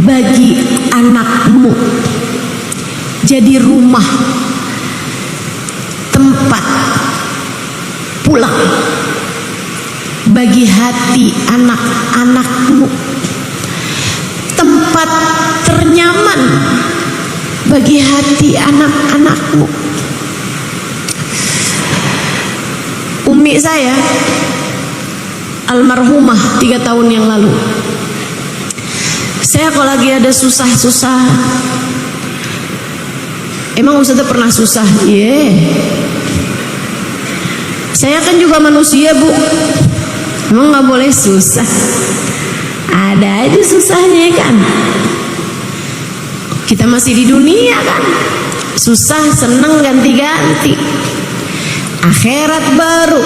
bagi anakmu. Jadi rumah, tempat pulang bagi hati anak-anakmu, tempat ternyaman bagi hati anak-anakmu. Umi saya almarhumah 3 tahun yang lalu. Saya kalau lagi ada susah-susah, emang Ustazah pernah susah? Iya. Saya kan juga manusia, Bu. Emang gak boleh susah? Ada aja susahnya kan. Kita masih di dunia kan. Susah seneng ganti-ganti. Akhirat baru,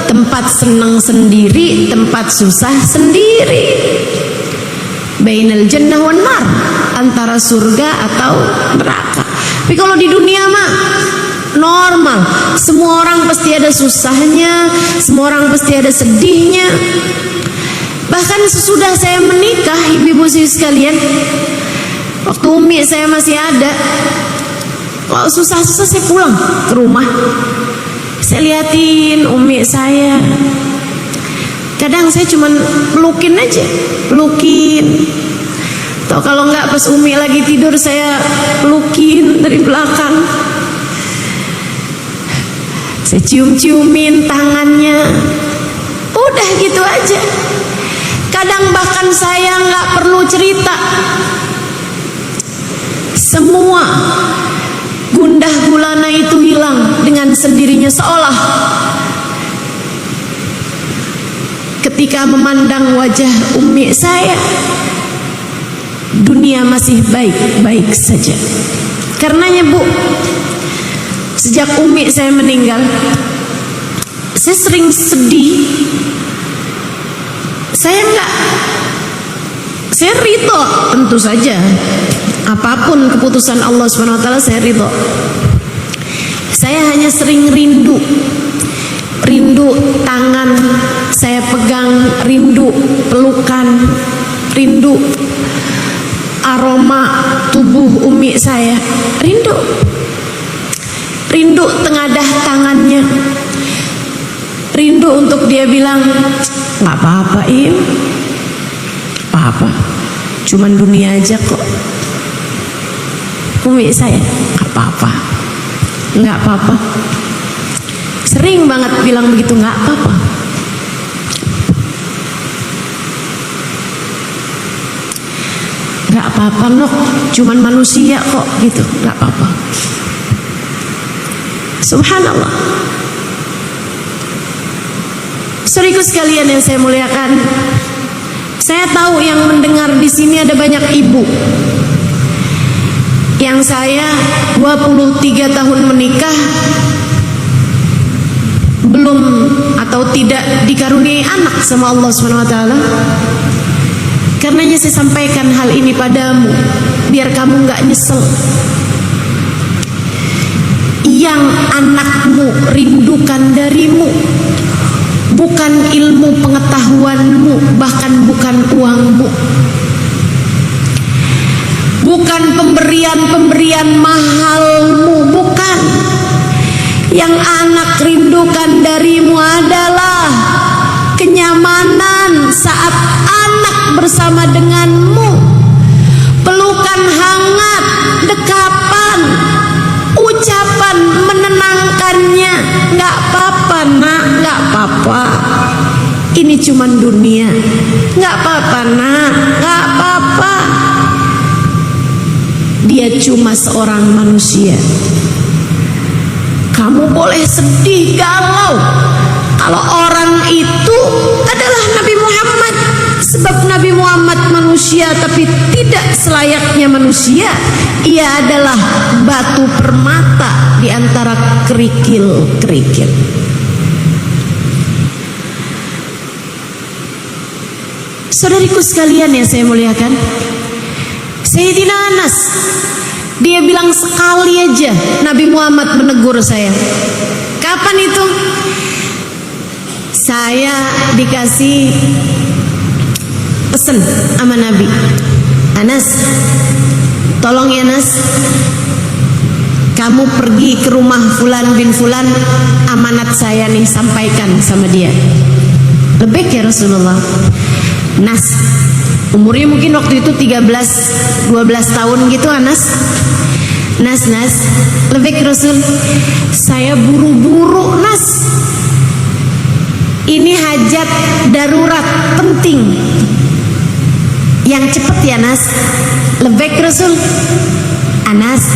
tempat seneng sendiri, tempat susah sendiri. Bainal jannah wan nar, antara surga atau neraka. Tapi kalau di dunia mah normal, semua orang pasti ada susahnya, semua orang pasti ada sedihnya. Bahkan sesudah saya menikah, ibu-ibu sekalian, waktu umi saya masih ada, kalau susah-susah saya pulang ke rumah, saya liatin umi saya. Kadang saya cuman pelukin aja, pelukin. Atau kalau enggak pas umi lagi tidur, saya pelukin dari belakang. Saya cium-ciumin tangannya. Udah gitu aja. Kadang bahkan saya nggak perlu cerita. Semua gundah gulana itu hilang dengan sendirinya, seolah ketika memandang wajah umi saya, dunia masih baik-baik saja. Karenanya, Bu, sejak umi saya meninggal, saya sering sedih. Saya ridho, tentu saja. Apapun keputusan Allah SWT, saya ridho. Saya hanya sering rindu tangan saya pegang, rindu pelukan, rindu aroma tubuh umi saya, rindu tengadah tangannya, rindu untuk dia bilang, nggak apa-apa Im, apa-apa, cuman dunia aja kok. Umi saya, nggak apa-apa, sering banget bilang begitu, nggak apa-apa. Nggak apa-apa Nok, cuman manusia kok gitu, nggak apa-apa. Subhanallah. Saudaraku sekalian yang saya muliakan, saya tahu yang mendengar di sini ada banyak ibu. Yang saya 23 tahun menikah belum atau tidak dikaruniai anak sama Allah SWT. Karenanya saya sampaikan hal ini padamu, biar kamu nggak nyesel. Yang anakmu rindukan darimu bukan ilmu pengetahuanmu, bahkan bukan uangmu, bukan pemberian mahalmu, bukan. Yang anak rindukan darimu adalah kenyamanan saat anak bersama denganmu, pelukan hangat, dekapan, ucapan menenangkannya. Nggak apa-apa nak, nggak apa-apa, ini cuman dunia. Nggak apa-apa nak, nggak apa-apa, dia cuma seorang manusia. Kamu boleh sedih, galau, kalau orang itu adalah Nabi Muhammad. Sebab Nabi Muhammad manusia, tapi tidak selayaknya manusia. Ia adalah batu permata di antara kerikil-kerikil. Saudariku sekalian yang saya muliakan, Sayyidina Anas Dia bilang sekali aja Nabi Muhammad menegur saya. Kapan itu? Saya dikasih pesen sama Nabi, Anas, tolong ya Nas, kamu pergi ke rumah Fulan bin Fulan, amanat saya nih, sampaikan sama dia. Lebih ya Rasulullah. Nas, umurnya mungkin waktu itu 13-12 tahun gitu Anas. Nas, lebih Rasul, saya buru-buru Nas, ini hajat darurat penting, yang cepet ya Nas. Lebih Rasul, Anas,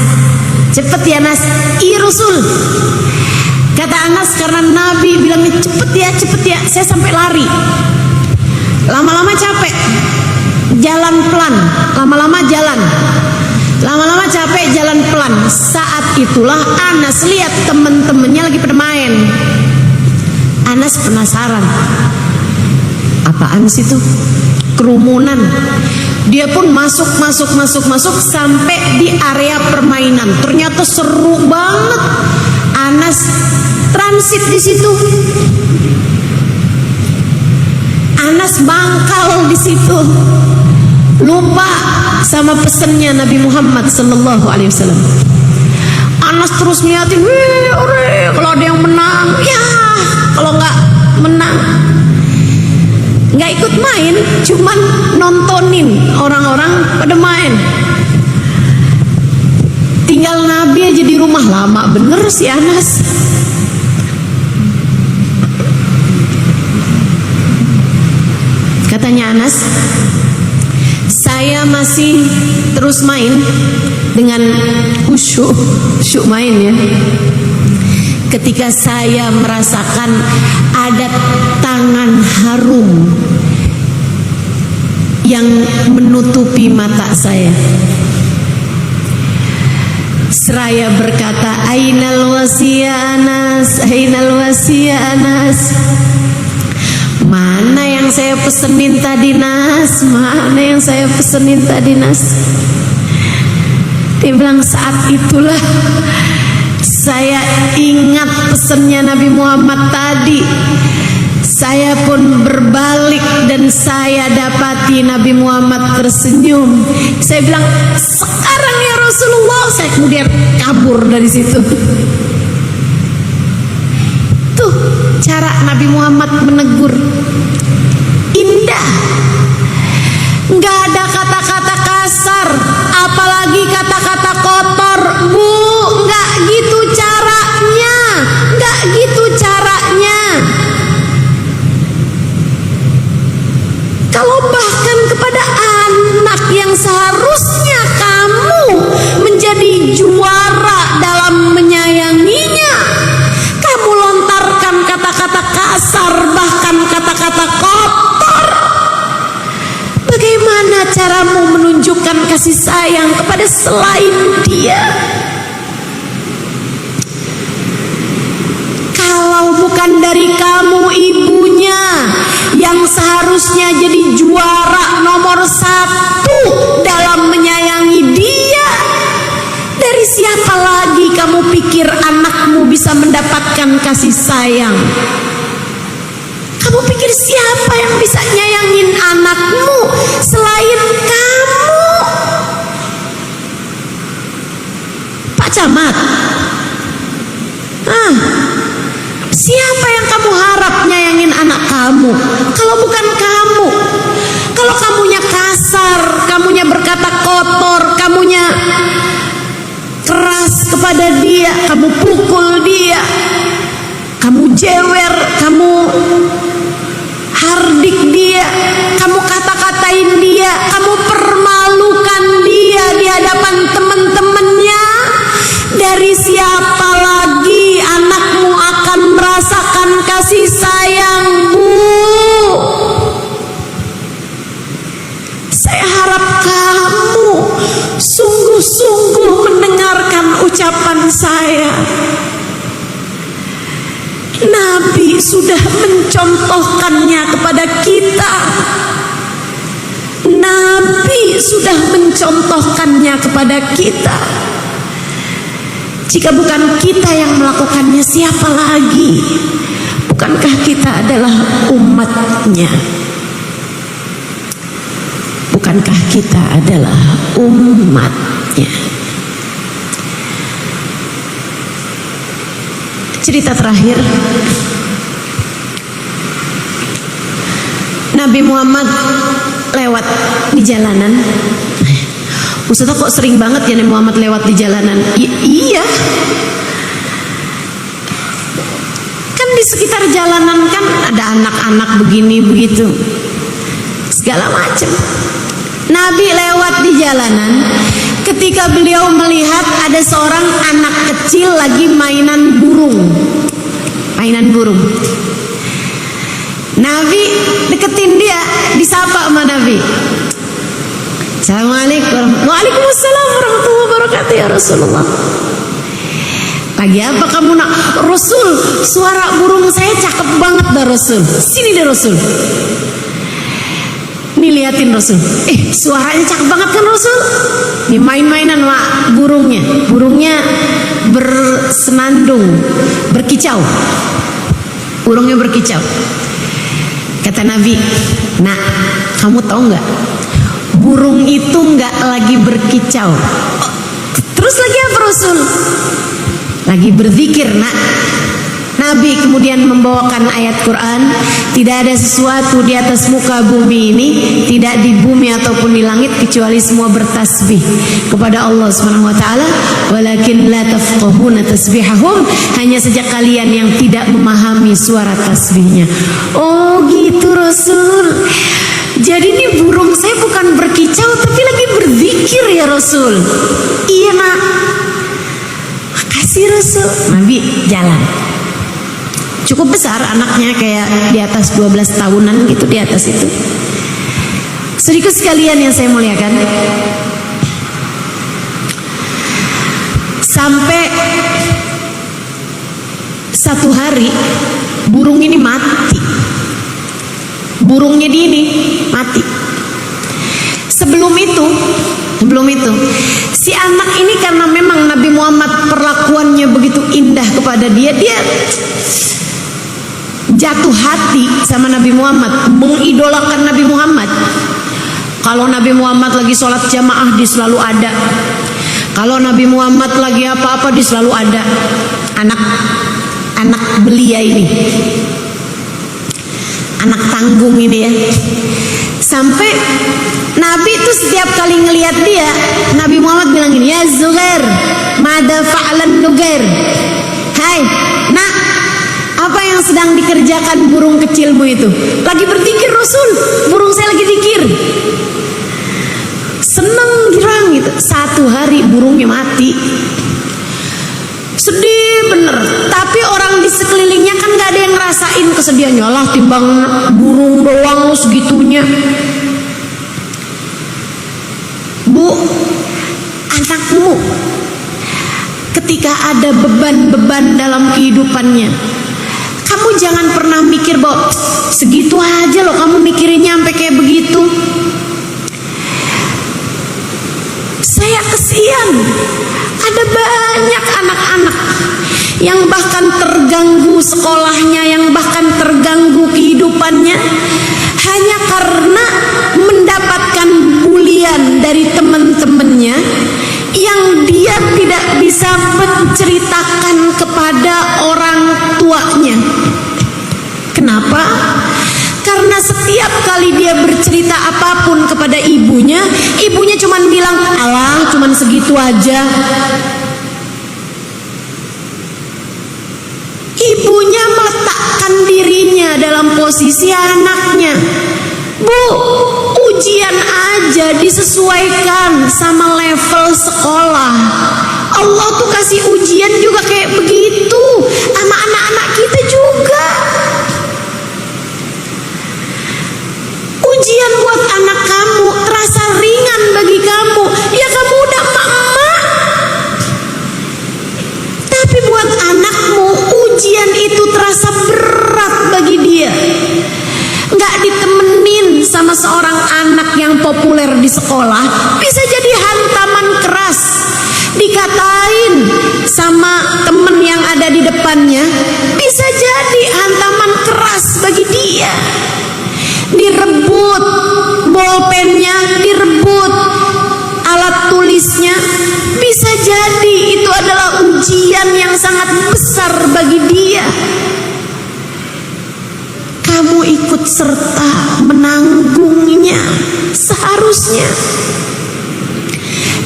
cepet ya Nas. Iya Rasul. Kata Anas, karena Nabi bilangnya cepet ya, saya sampai lari. Lama-lama capek, jalan pelan, lama-lama capek, jalan pelan. Saat itulah Anas lihat temen-temennya lagi pada main. Anas penasaran, apaan sih itu? Kerumunan. Dia pun masuk sampai di area permainan. Ternyata seru banget. Anas transit di situ. Anas mangkal di situ. Lupa sama pesennya Nabi Muhammad sallallahu alaihi wasallam. Anas terus ngeliatin, kalau ada yang menang, ya, kalau nggak menang nggak ikut main, cuman nontonin orang-orang pada main. Tinggal Nabi aja di rumah. Lama bener si Anas. Katanya Anas, saya masih terus main dengan khusyuk main ya, ketika saya merasakan ada tangan harum yang menutupi mata saya. Seraya berkata, Ainal wasiya Anas, Ainal wasiya Anas. Mana yang saya pesenin tadi Nas? Mana yang saya pesenin tadi Nas? Dia bilang, saat itulah saya ingat pesannya Nabi Muhammad tadi. Saya pun berbalik dan saya dapati Nabi Muhammad tersenyum. Saya bilang, sekarang ya Rasulullah. Saya kemudian kabur dari situ. Tuh cara Nabi Muhammad menegur, indah. Nggak ada kata-kata kasar, apalagi kata-kata kotor. Bu, nggak gitu caranya, nggak gitu caranya. Kalau bahkan kepada anak yang seharusnya kamu menjadi juara dalam menyayanginya, kamu lontarkan kata-kata kasar, bahkan kata-kata kotor. Bagaimana caramu menunjukkan kasih sayang kepada selain dia? Kalau bukan dari kamu, ibunya yang seharusnya jadi juara nomor 1 dalam menyayangi dia, dari siapa lagi kamu pikir anakmu bisa mendapatkan kasih sayang? Kamu pikir siapa yang bisa nyayangin anakmu selain kamu? Pak Camat, siapa yang kamu harap nyayangin anak kamu kalau bukan kamu? Kalau kamunya kasar, kamunya berkata kotor, kamunya keras kepada dia, kamu pukul dia, kamu jewer, kamu hardik dia, kamu kata-katain dia, kamu permalukan dia di hadapan teman-temannya, dari siapa lagi anakmu akan merasakan kasih sayang, Bu? Saya harap kamu sungguh-sungguh mendengarkan ucapan saya. Nabi sudah mencontohkannya kepada kita. Nabi sudah mencontohkannya kepada kita. Jika bukan kita yang melakukannya, siapa lagi? Bukankah kita adalah umatnya? Bukankah kita adalah umatnya? Cerita terakhir, Nabi Muhammad lewat di jalanan. Ustaz, kok sering banget ya Nabi Muhammad lewat di jalanan? Iya. Kan di sekitar jalanan kan ada anak-anak begini begitu, segala macam. Nabi lewat di jalanan. Ketika beliau melihat ada seorang anak kecil lagi mainan burung. Nabi deketin dia, disapa sama Nabi. Assalamualaikum. Waalaikumsalam warahmatullahi wabarakatuh ya Rasulullah. Lagi apa kamu nak? Rasul, suara burung saya cakep banget dah Rasul. Sini deh Rasul. Nih liatin Rasul. Suaranya cakep banget kan Rasul? Nih main-mainan sama burungnya. Burungnya bersenandung, berkicau. Burungnya berkicau. Kata Nabi, nak, kamu tahu nggak? Burung itu nggak lagi berkicau. Terus lagi apa Rasul? Lagi berzikir, nak. Nabi kemudian membawakan ayat Quran, tidak ada sesuatu di atas muka bumi ini, tidak di bumi ataupun di langit, kecuali semua bertasbih kepada Allah Subhanahu wa taala. Walakin la tafqahuna tasbihahum, hanya saja kalian yang tidak memahami suara tasbihnya. Oh gitu Rasul. Jadi ini burung saya bukan berkicau tapi lagi berzikir ya Rasul. Iya nak. Makasih Rasul. Nabi jalan. Cukup besar anaknya, kayak di atas 12 tahunan gitu, di atas itu. Sedikit sekalian yang saya muliakan, sampai satu hari burung ini mati. Burungnya ini mati. Sebelum itu si anak ini, karena memang Nabi Muhammad perlakuannya begitu indah kepada dia jatuh hati sama Nabi Muhammad, mengidolakan Nabi Muhammad. Kalau Nabi Muhammad lagi sholat jamaah, dia selalu ada. Kalau Nabi Muhammad lagi apa-apa, dia selalu ada. Anak belia ini, anak tanggung ini ya. Sampai Nabi itu setiap kali ngelihat dia, Nabi Muhammad bilang gini, ya Zuhair, mada fa'alan Nugair. Hai, nak, apa yang sedang dikerjakan burung kecilmu itu? Lagi berzikir Rasul. Burung saya lagi zikir. Seneng girang gitu. Satu hari burungnya mati. Sedih bener. Tapi orang di sekelilingnya kan gak ada yang ngerasain kesedihannya. Lah timbang burung doang segitunya. Bu, anakmu ketika ada beban-beban dalam kehidupannya, kamu jangan pernah mikir bahwa segitu aja loh kamu mikirinnya sampai kayak begitu. Saya kesian, ada banyak anak-anak yang bahkan terganggu sekolahnya, yang bahkan terganggu kehidupannya hanya karena mendapatkan bulian dari teman-temannya yang dia tidak bisa menceritakan kepada orang tuanya. Kenapa? Karena setiap kali dia bercerita apapun kepada ibunya, ibunya cuma bilang, alah cuma segitu aja. Ibunya meletakkan dirinya dalam posisi anaknya. Bu, ujian aja disesuaikan sama level sekolah. Allah tuh kasih ujian juga kayak begitu sama anak-anak kita juga. Ujian buat anak kamu terasa ringan bagi kamu, ya kamu udah emak-emak. Tapi buat anakmu ujian itu terasa berat bagi dia. Nggak ditemenin sama seorang anak yang populer di sekolah bisa jadi hantaman keras. Dikatain sama temen yang ada di depannya bisa jadi hantaman keras bagi dia. Direbut bolpennya, direbut alat tulisnya, bisa jadi itu adalah ujian yang sangat besar bagi dia. Kamu ikut serta menanggungnya seharusnya.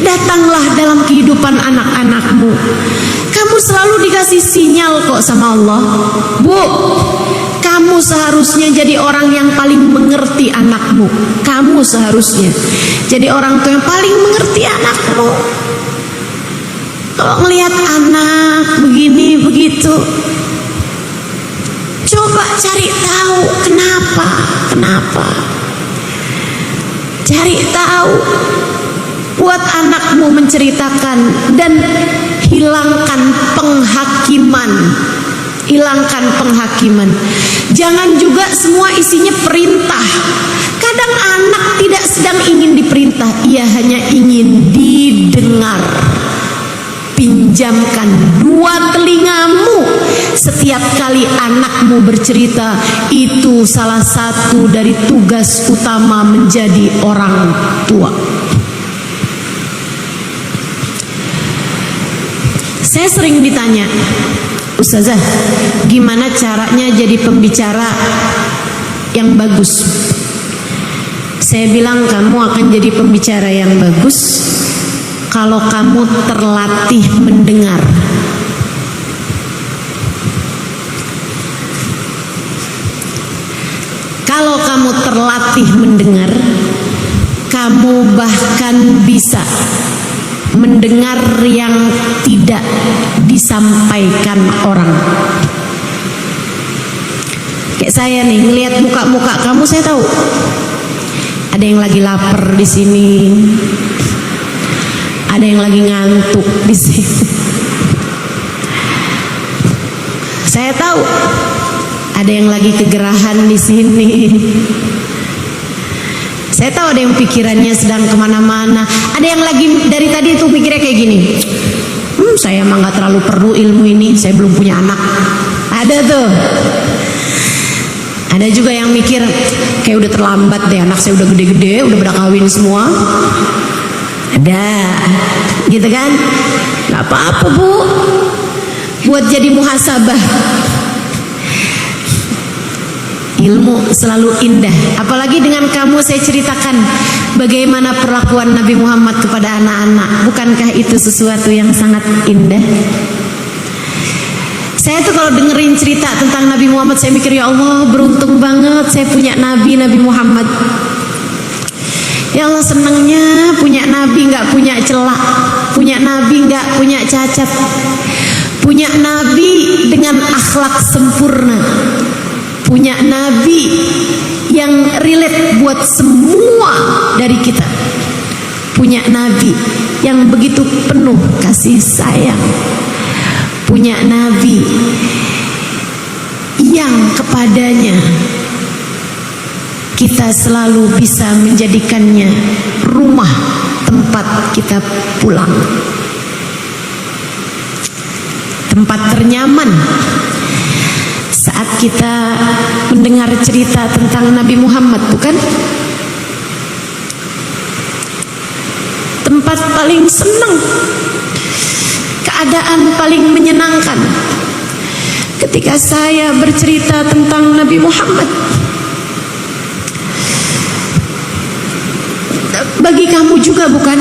Datanglah dalam kehidupan anak-anakmu. Kamu selalu dikasih sinyal kok sama Allah. Bu, kamu seharusnya jadi orang yang paling mengerti anakmu. Kamu seharusnya jadi orang tua yang paling mengerti anakmu. Kalau melihat anak begini begitu, coba cari tahu kenapa. Cari tahu. Buat anakmu menceritakan dan hilangkan penghakiman. Jangan juga semua isinya perintah. Kadang anak tidak sedang ingin diperintah, ia hanya ingin didengar. Pinjamkan dua telingamu setiap kali anakmu bercerita. Itu salah satu dari tugas utama menjadi orang tua. Saya sering ditanya, Ustazah, gimana caranya jadi pembicara yang bagus? Saya bilang kamu akan jadi pembicara yang bagus kalau kamu terlatih mendengar. Kalau kamu terlatih mendengar, kamu bahkan bisa mendengar yang tidak disampaikan orang. Kayak saya nih, ngelihat muka-muka kamu, saya tahu ada yang lagi lapar di sini, ada yang lagi ngantuk di sini. Saya tahu ada yang lagi kegerahan di sini. Saya tahu ada yang pikirannya sedang kemana-mana. Ada yang lagi dari tadi itu pikirnya kayak gini. Saya emang gak terlalu perlu ilmu ini, saya belum punya anak. Ada tuh. Ada juga yang mikir kayak udah terlambat deh, anak saya udah gede-gede, udah pada kawin semua. Ada, gitu kan? Gak apa-apa bu, buat jadi muhasabah. Ilmu selalu indah. Apalagi dengan kamu saya ceritakan bagaimana perlakuan Nabi Muhammad kepada anak-anak. Bukankah itu sesuatu yang sangat indah? Saya tuh kalau dengerin cerita tentang Nabi Muhammad, saya mikir, ya Allah, beruntung banget saya punya Nabi Muhammad. Ya Allah, senangnya punya Nabi gak punya celak, punya Nabi gak punya cacat, punya Nabi dengan akhlak sempurna, punya Nabi yang relate buat semua dari kita, punya Nabi yang begitu penuh kasih sayang, punya Nabi yang kepadanya kita selalu bisa menjadikannya rumah tempat kita pulang, tempat ternyaman. Saat kita mendengar cerita tentang Nabi Muhammad, bukan? Tempat paling senang, keadaan paling menyenangkan ketika saya bercerita tentang Nabi Muhammad. Bagi kamu juga bukan?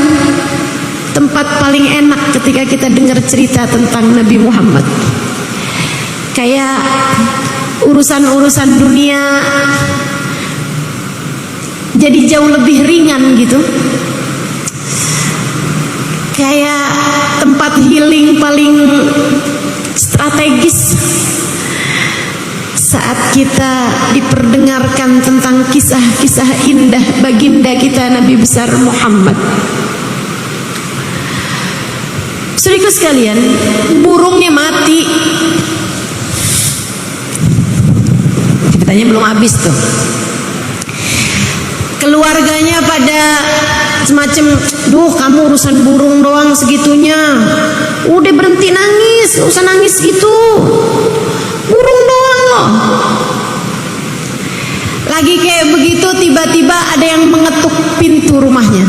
Tempat paling enak ketika kita dengar cerita tentang Nabi Muhammad. Kayak urusan-urusan dunia jadi jauh lebih ringan gitu. Kayak tempat healing paling strategis saat kita diperdengarkan tentang kisah-kisah indah baginda kita Nabi besar Muhammad. Saudaraku sekalian, burungnya mati. Ceritanya belum habis tuh. Keluarganya pada semacam, duh kamu urusan burung doang segitunya, udah berhenti nangis, gak usah nangis gitu, burung doang loh. Lagi kayak begitu, tiba-tiba ada yang mengetuk pintu rumahnya.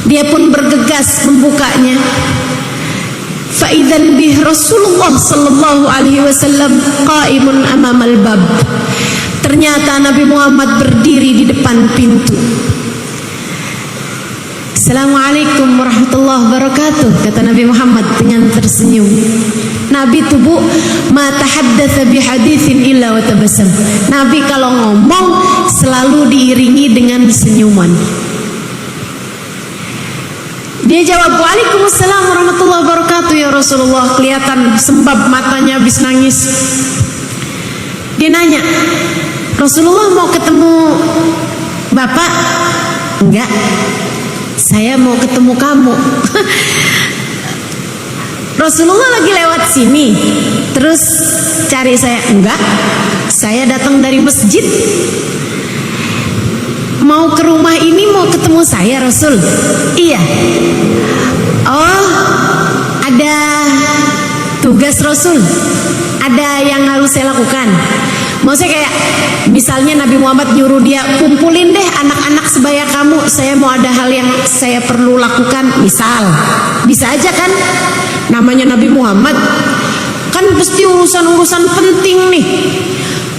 Dia pun bergegas membukanya. Fa'idzan bih Rasulullah sallallahu alaihi wasallam qaimun amamal bab. Ternyata Nabi Muhammad berdiri di depan pintu. Assalamualaikum warahmatullahi wabarakatuh, kata Nabi Muhammad dengan tersenyum. Nabi tubuh ma tahaddatsa bi haditsin illa wa tabassam. Nabi kalau ngomong selalu diiringi dengan senyuman. Dia jawab, "Waalaikumsalam warahmatullahi wabarakatuh ya Rasulullah." Kelihatan sembab matanya habis nangis. Dia nanya, "Rasulullah mau ketemu Bapak?" "Enggak, saya mau ketemu kamu." "Rasulullah lagi lewat sini terus cari saya?" "Enggak, saya datang dari masjid. Mau ke rumah ini mau ketemu saya Rasul?" "Iya." "Oh, ada tugas Rasul? Ada yang harus saya lakukan?" Maksudnya kayak misalnya Nabi Muhammad nyuruh dia, "Kumpulin deh anak-anak sebaya kamu, saya mau ada hal yang saya perlu lakukan." Misal, bisa aja kan, namanya Nabi Muhammad kan pasti urusan-urusan penting nih.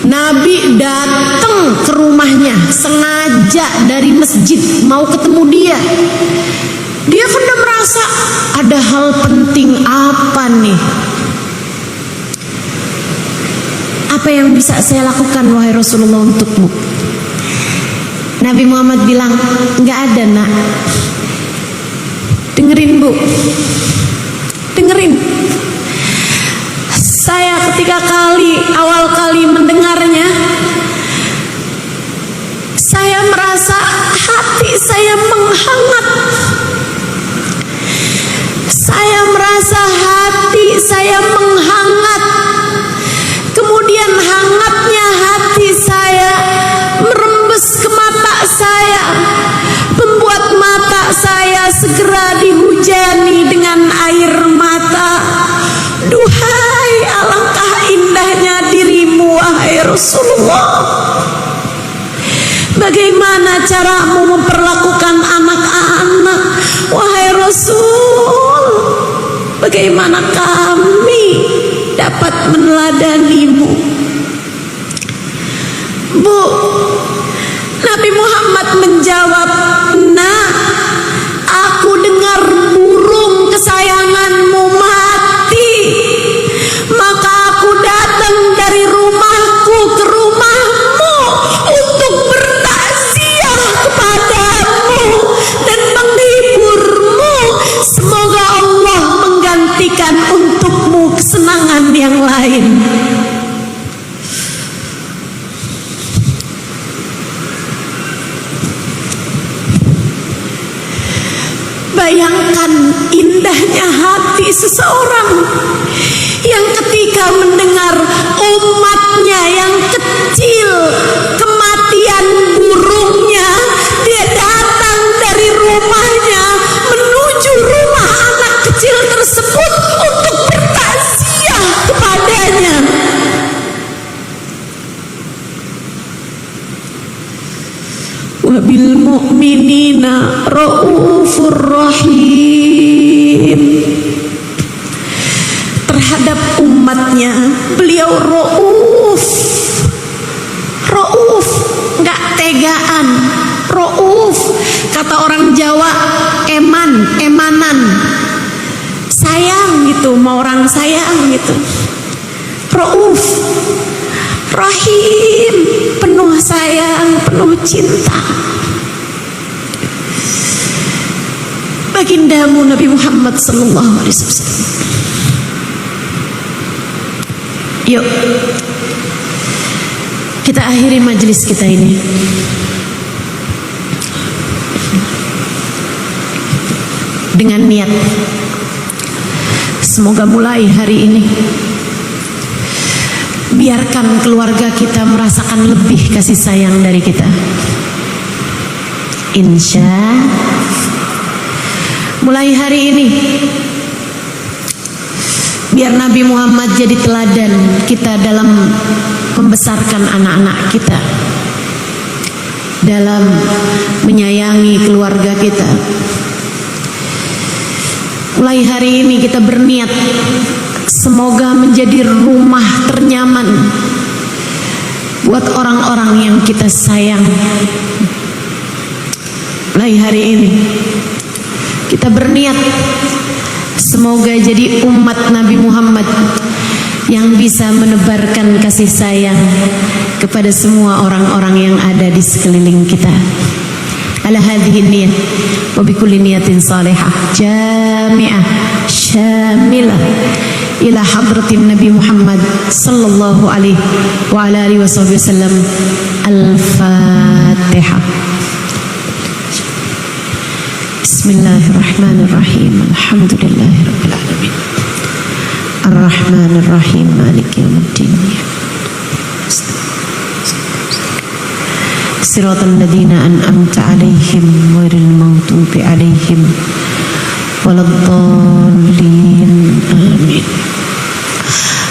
Nabi datang ke rumahnya sengaja dari masjid mau ketemu dia. Dia kan udah merasa ada hal penting apa nih? Apa yang bisa saya lakukan wahai Rasulullah untukmu? Nabi Muhammad bilang, "Nggak ada nak." Dengerin Bu, dengerin. Saya awal kali mendengarnya, saya merasa hati saya menghangat. Saya merasa hati saya menghangat. Kemudian hangatnya hati saya merembes ke mata saya, membuat mata saya segera dihujani dengan air mata. Duhai, alangkah indahnya dirimu wahai Rasulullah. Bagaimana caramu memperlakukan anak-anak wahai Rasul? Bagaimana kami dapat meneladanimu? Bu, Nabi Muhammad menjawab, "Nah, aku dengar burung kesayanganmu mati, maka aku datang dari rumahku ke rumahmu untuk bertakziah kepadamu dan menghiburmu. Semoga Allah menggantikan untukmu kesenangan yang lain." Bayangkan indahnya hati seseorang yang ketika mendengar umatnya yang kecil kematian burungnya, dia datang dari rumahnya menuju rumah anak kecil tersebut untuk bertakziah kepadanya. Wabil mu'minina raufur rahim. Terhadap umatnya beliau rauf, nggak tegaan, rauf. Kata orang Jawa, emanan, sayang gitu, mau orang sayang gitu. Rauf, rahim, penuh sayang, penuh cinta. Bagindamu Nabi Muhammad sallallahu alaihi wasallam. Yuk, kita akhiri majelis kita ini dengan niat, semoga mulai hari ini biarkan keluarga kita merasakan lebih kasih sayang dari kita. Insya Mulai hari ini biar Nabi Muhammad jadi teladan kita dalam membesarkan anak-anak kita, dalam menyayangi keluarga kita. Mulai hari ini kita berniat semoga menjadi rumah ternyaman buat orang-orang yang kita sayang. Mulai hari ini kita berniat semoga jadi umat Nabi Muhammad yang bisa menebarkan kasih sayang kepada semua orang-orang yang ada di sekeliling kita. Ala hadhihi niyah wa bikulli niyatin salihah jami'ah syamilah ila hadratin Nabi Muhammad sallallahu alaihi wa ala alihi wasallam. Al-Fatihah. Bismillahirrahmanirrahim. Alhamdulillahirabbil alamin. Ar-Rahmanir-Rahim. Maliki yaumiddin. Siratal ladzina an'amta 'alaihim ghairil maghdubi 'alaihim waladdallin. Amin.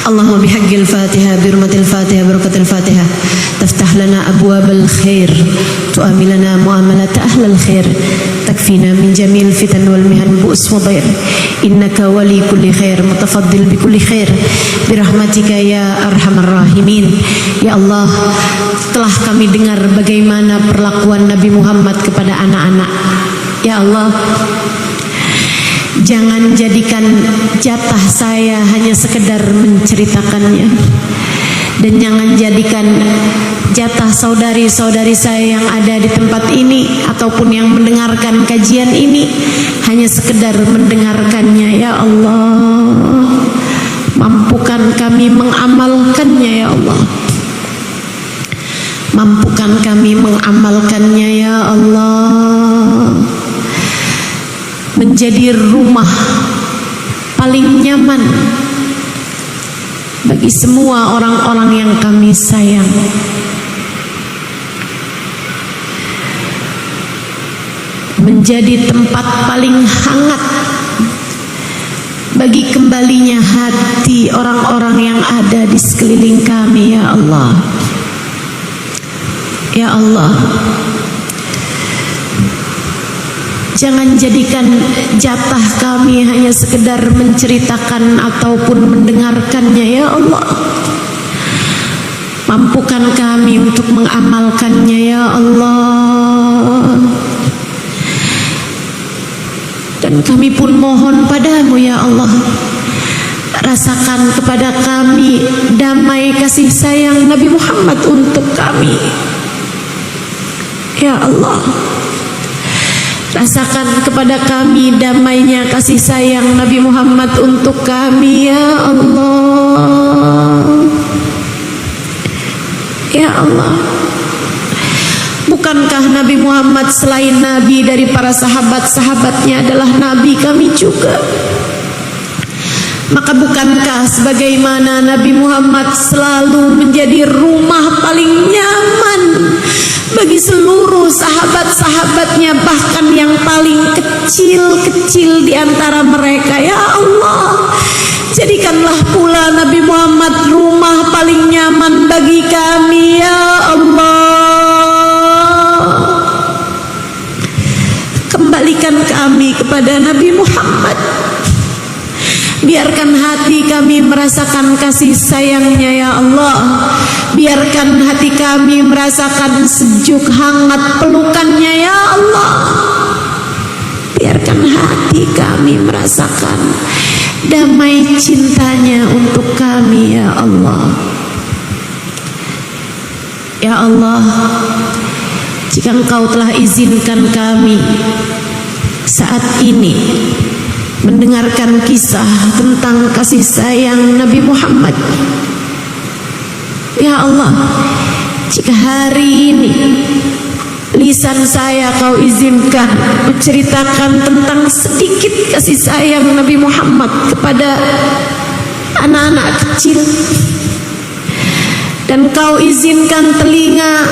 Allahumma bihaqqil Fatihah birmatil Fatihah barakatil Fatihah taftah lana abwabal khair tu'amil lana muamalat ahlal khair takfina min jamil fitan wal mihan bu's wa dhair innaka wali kulli khair mutafaddil bi kulli khair birahmatika ya arhamar rahimin. Ya Allah, telah kami dengar bagaimana perlakuan Nabi Muhammad kepada anak-anak. Ya Allah, jangan jadikan jatah saya hanya sekedar menceritakannya, dan jangan jadikan jatah saudari-saudari saya yang ada di tempat ini ataupun yang mendengarkan kajian ini hanya sekedar mendengarkannya. Ya Allah, mampukan kami mengamalkannya. Ya Allah, mampukan kami mengamalkannya. Ya Allah, menjadi rumah paling nyaman bagi semua orang-orang yang kami sayang. Menjadi tempat paling hangat bagi kembalinya hati orang-orang yang ada di sekeliling kami. Ya Allah, ya Allah, jangan jadikan jatah kami hanya sekedar menceritakan ataupun mendengarkannya. Ya Allah, mampukan kami untuk mengamalkannya. Ya Allah, dan kami pun mohon padamu. Ya Allah, rasakan kepada kami damai kasih sayang Nabi Muhammad untuk kami. Ya Allah, rasakan kepada kami damainya kasih sayang Nabi Muhammad untuk kami. Ya Allah, ya Allah, bukankah Nabi Muhammad selain Nabi dari para sahabat-sahabatnya adalah Nabi kami juga? Maka bukankah sebagaimana Nabi Muhammad selalu menjadi rumah paling nyaman bagi seluruh sahabat-sahabatnya, bahkan yang paling kecil-kecil di antara mereka? Ya Allah, jadikanlah pula Nabi Muhammad rumah paling nyaman bagi kami. Ya Allah, kembalikan kami kepada Nabi Muhammad. Biarkan hati kami merasakan kasih sayangnya. Ya Allah, biarkan hati kami merasakan sejuk hangat pelukannya. Ya Allah, biarkan hati kami merasakan damai cintanya untuk kami. Ya Allah, ya Allah, jika Engkau telah izinkan kami saat ini mendengarkan kisah tentang kasih sayang Nabi Muhammad, ya Allah, jika hari ini lisan saya Kau izinkan menceritakan tentang sedikit kasih sayang Nabi Muhammad kepada anak-anak kecil, dan Kau izinkan telinga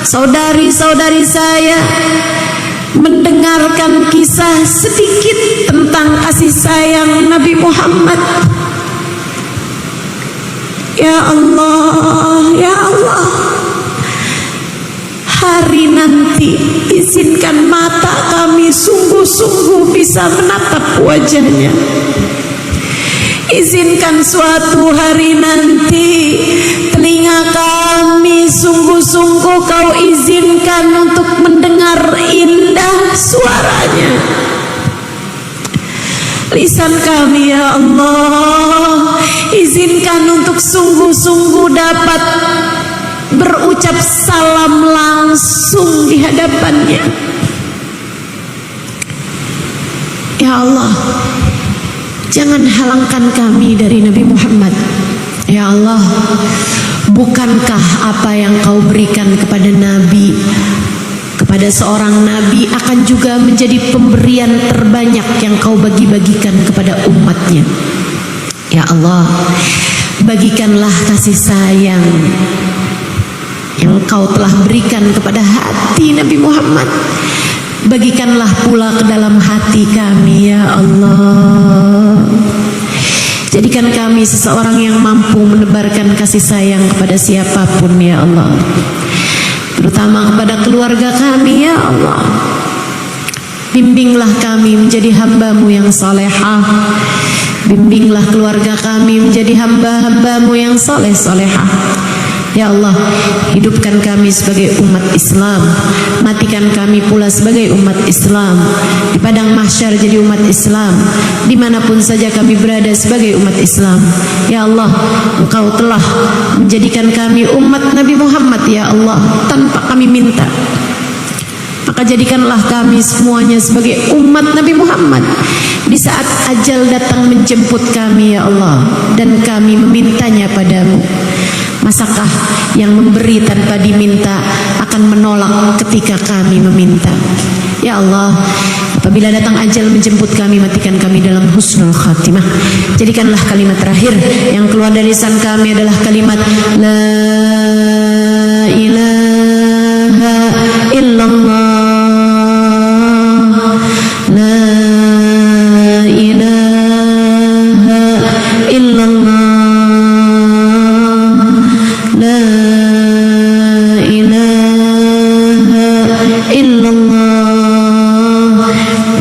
saudari-saudari saya mendengarkan kisah sedikit tentang kasih sayang Nabi Muhammad. Ya Allah, ya Allah, hari nanti izinkan mata kami sungguh-sungguh bisa menatap wajahnya. Izinkan suatu hari nanti telinga kami sungguh-sungguh kau izinkan untuk mendengar indah suaranya. Lisan kami ya Allah, izinkan untuk sungguh-sungguh dapat berucap salam langsung di hadapannya. Ya Allah, jangan halangkan kami dari Nabi Muhammad. Ya Allah, bukankah apa yang kau berikan kepada Nabi, kepada seorang Nabi akan juga menjadi pemberian terbanyak yang kau bagi-bagikan kepada umatnya. Ya Allah, bagikanlah kasih sayang yang kau telah berikan kepada hati Nabi Muhammad. Bagikanlah pula ke dalam hati kami ya Allah. Jadikan kami seseorang yang mampu menebarkan kasih sayang kepada siapapun ya Allah, terutama kepada keluarga kami ya Allah. Bimbinglah kami menjadi hamba-Mu yang salehah. Bimbinglah keluarga kami menjadi hamba-hamba-Mu yang saleh-salehah. Ya Allah, hidupkan kami sebagai umat Islam, matikan kami pula sebagai umat Islam. Di padang mahsyar jadi umat Islam, dimanapun saja kami berada sebagai umat Islam. Ya Allah, Engkau telah menjadikan kami umat Nabi Muhammad ya Allah, tanpa kami minta. Maka jadikanlah kami semuanya sebagai umat Nabi Muhammad di saat ajal datang menjemput kami ya Allah, dan kami memintanya padamu. Masakah yang memberi tanpa diminta akan menolak ketika kami meminta? Ya Allah, apabila datang ajal menjemput kami, matikan kami dalam husnul khatimah. Jadikanlah kalimat terakhir yang keluar dari lisan kami adalah kalimat La ilaha illallah, La ilaha illallah, La ilaha illallah,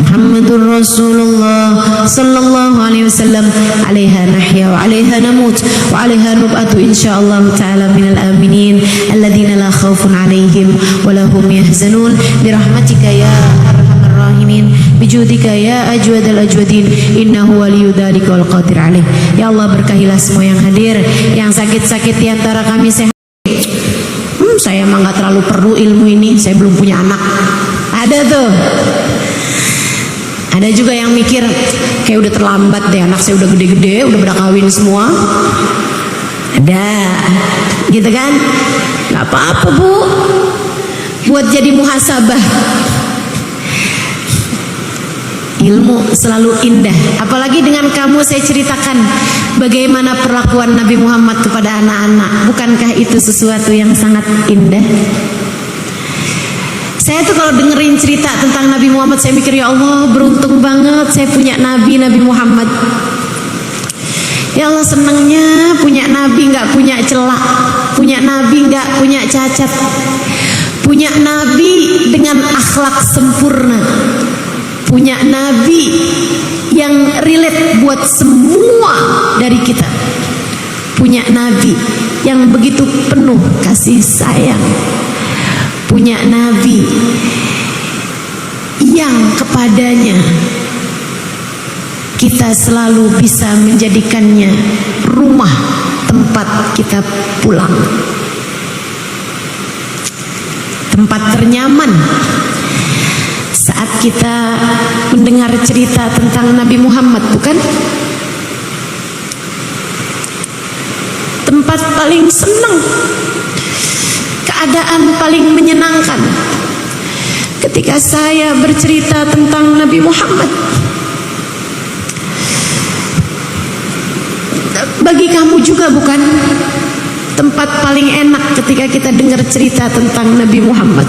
Muhammadur Rasulullah sallallahu alaihi wasallam. Alaiha nahya wa alaiha namut wa alaiha nub'atu insyaallah ta'ala minal aminin alladzina la khaufun alaihim wa lahum yahzanun birahmatika ya arhamar rahimin bijudika ya ajwadal ajwadin innahu waliyyu dzalika wal qadir alaih. Ya Allah, berkahilah semua yang hadir, yang sakit-sakit di antara kami sehat. Saya emang gak terlalu perlu ilmu ini, saya belum punya anak. Ada tuh, ada juga yang mikir kayak udah terlambat deh, anak saya udah gede-gede, udah pada kawin semua. Ada gitu kan? Gak apa-apa bu, buat jadi muhasabah. Ilmu selalu indah, apalagi dengan kamu saya ceritakan bagaimana perlakuan Nabi Muhammad kepada anak-anak. Bukankah itu sesuatu yang sangat indah? Saya tuh kalau dengerin cerita tentang Nabi Muhammad, saya mikir ya Allah, beruntung banget saya punya Nabi Muhammad. Ya Allah, senangnya punya Nabi nggak punya celak, punya Nabi nggak punya cacat, punya Nabi dengan akhlak sempurna, punya Nabi yang relate buat semua dari kita, punya Nabi yang begitu penuh kasih sayang, punya Nabi yang kepadanya kita selalu bisa menjadikannya rumah tempat kita pulang, tempat ternyaman saat kita mendengar cerita tentang Nabi Muhammad, bukan? Tempat paling senang, keadaan paling menyenangkan ketika saya bercerita tentang Nabi Muhammad. Bagi kamu juga bukan? Tempat paling enak ketika kita dengar cerita tentang Nabi Muhammad.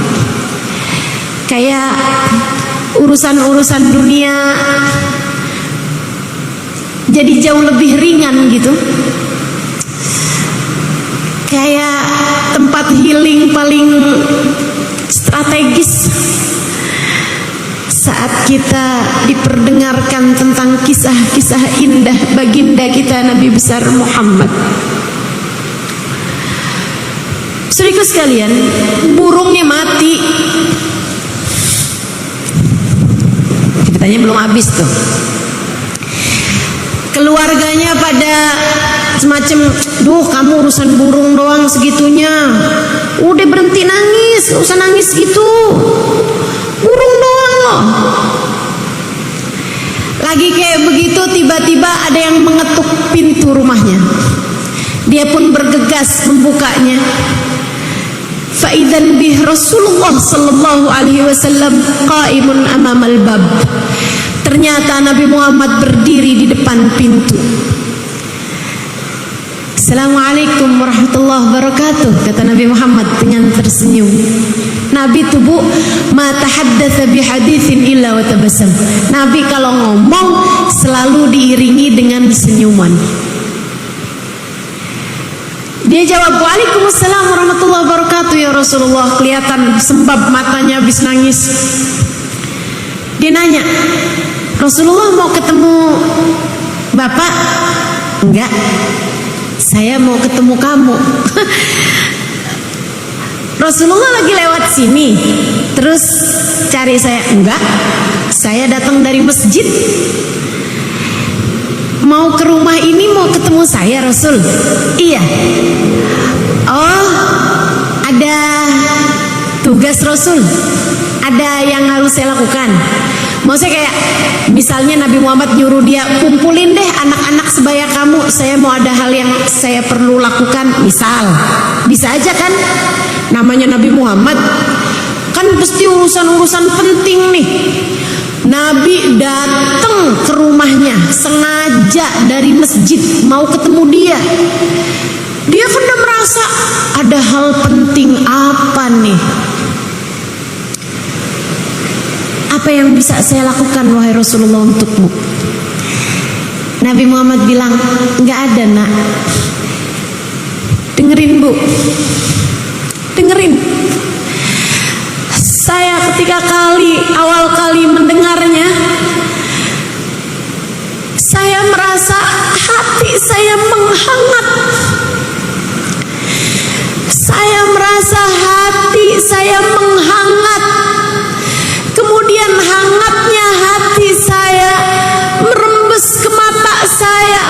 kayak urusan-urusan dunia jadi jauh lebih ringan gitu. Kayak tempat healing paling strategis saat kita diperdengarkan tentang kisah-kisah indah baginda kita Nabi besar Muhammad. Saudaraku sekalian, burungnya mati. Ceritanya belum habis tuh. Keluarganya pada semacam, duh kamu urusan burung doang segitunya, udah berhenti nangis, gak usah nangis gitu, burung doang loh. Lagi kayak begitu, tiba-tiba ada yang mengetuk pintu rumahnya. Dia pun bergegas membukanya. Fa'idzan bih Rasulullah sallallahu alaihi wasallam qaimun amamal bab. Ternyata Nabi Muhammad berdiri di depan pintu. Assalamualaikum warahmatullahi wabarakatuh, kata Nabi Muhammad dengan tersenyum. Nabi tuh bu, ma tahaddatsa bihaditsin illa wa tabassam. Nabi kalau ngomong selalu diiringi dengan senyuman. Dia jawab, waalaikumsalam warahmatullahi wabarakatuh ya Rasulullah. Kelihatan sembab matanya habis nangis. Dia nanya, Rasulullah mau ketemu Bapak? Enggak, saya mau ketemu kamu. Rasulullah lagi lewat sini terus cari saya? Enggak, saya datang dari masjid mau ke rumah ini, mau ketemu saya Rasul. Iya. Oh, ada tugas Rasul, ada yang harus saya lakukan. Maksudnya kayak misalnya Nabi Muhammad nyuruh dia, kumpulin deh anak-anak sebaya kamu, saya mau ada hal yang saya perlu lakukan. Misal, bisa aja kan, namanya Nabi Muhammad kan pasti urusan-urusan penting nih. Nabi datang ke rumahnya sengaja dari masjid mau ketemu dia. Dia kan udah merasa ada hal penting apa nih? Apa yang bisa saya lakukan wahai Rasulullah untukmu? Nabi Muhammad bilang, nggak ada nak. Dengerin bu, dengerin. Saya ketika awal kali mendengarnya, saya merasa hati saya menghangat. Saya merasa hati saya menghangat. Kemudian hangatnya hati saya merembes ke mata saya,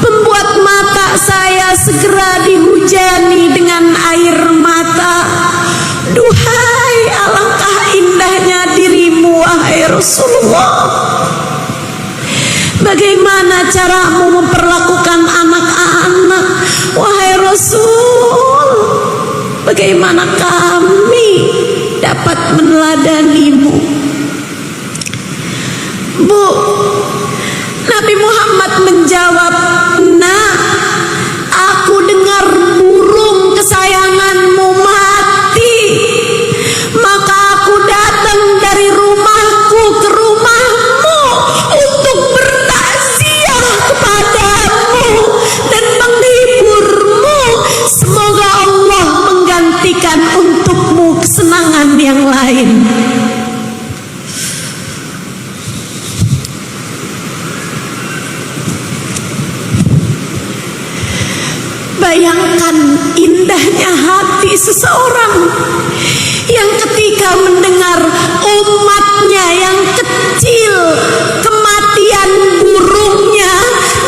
membuat mata saya segera dihujani dengan air mata. Duhai, alangkah indahnya dirimu wahai Rasulullah. Bagaimana caramu memperlakukan anak-anak wahai Rasul? Bagaimana kami dapat meneladanimu? Bu, Nabi Muhammad menjawab, nah, aku dengar burung kesayanganmu mati, maka aku datang dari rumahku ke rumahmu untuk bertakziah kepadamu dan menghiburmu. Semoga Allah menggantikan untukmu kesenangan yang lain. Bayangkan indahnya hati seseorang yang ketika mendengar umatnya yang kecil kematian burungnya,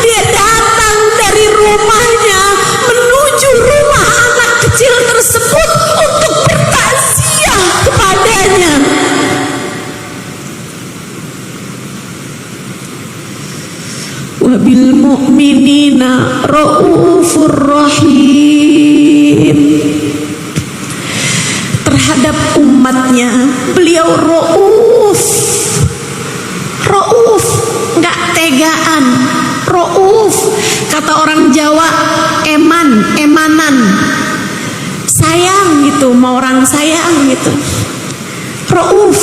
dia datang dari rumahnya menuju rumah anak kecil tersebut untuk bertakziah kepadanya. Wabil mu'minina raufur rahim. Terhadap umatnya beliau rauf, nggak tegaan. Rauf, kata orang Jawa, emanan, sayang gitu, mau orang sayang gitu. Rauf,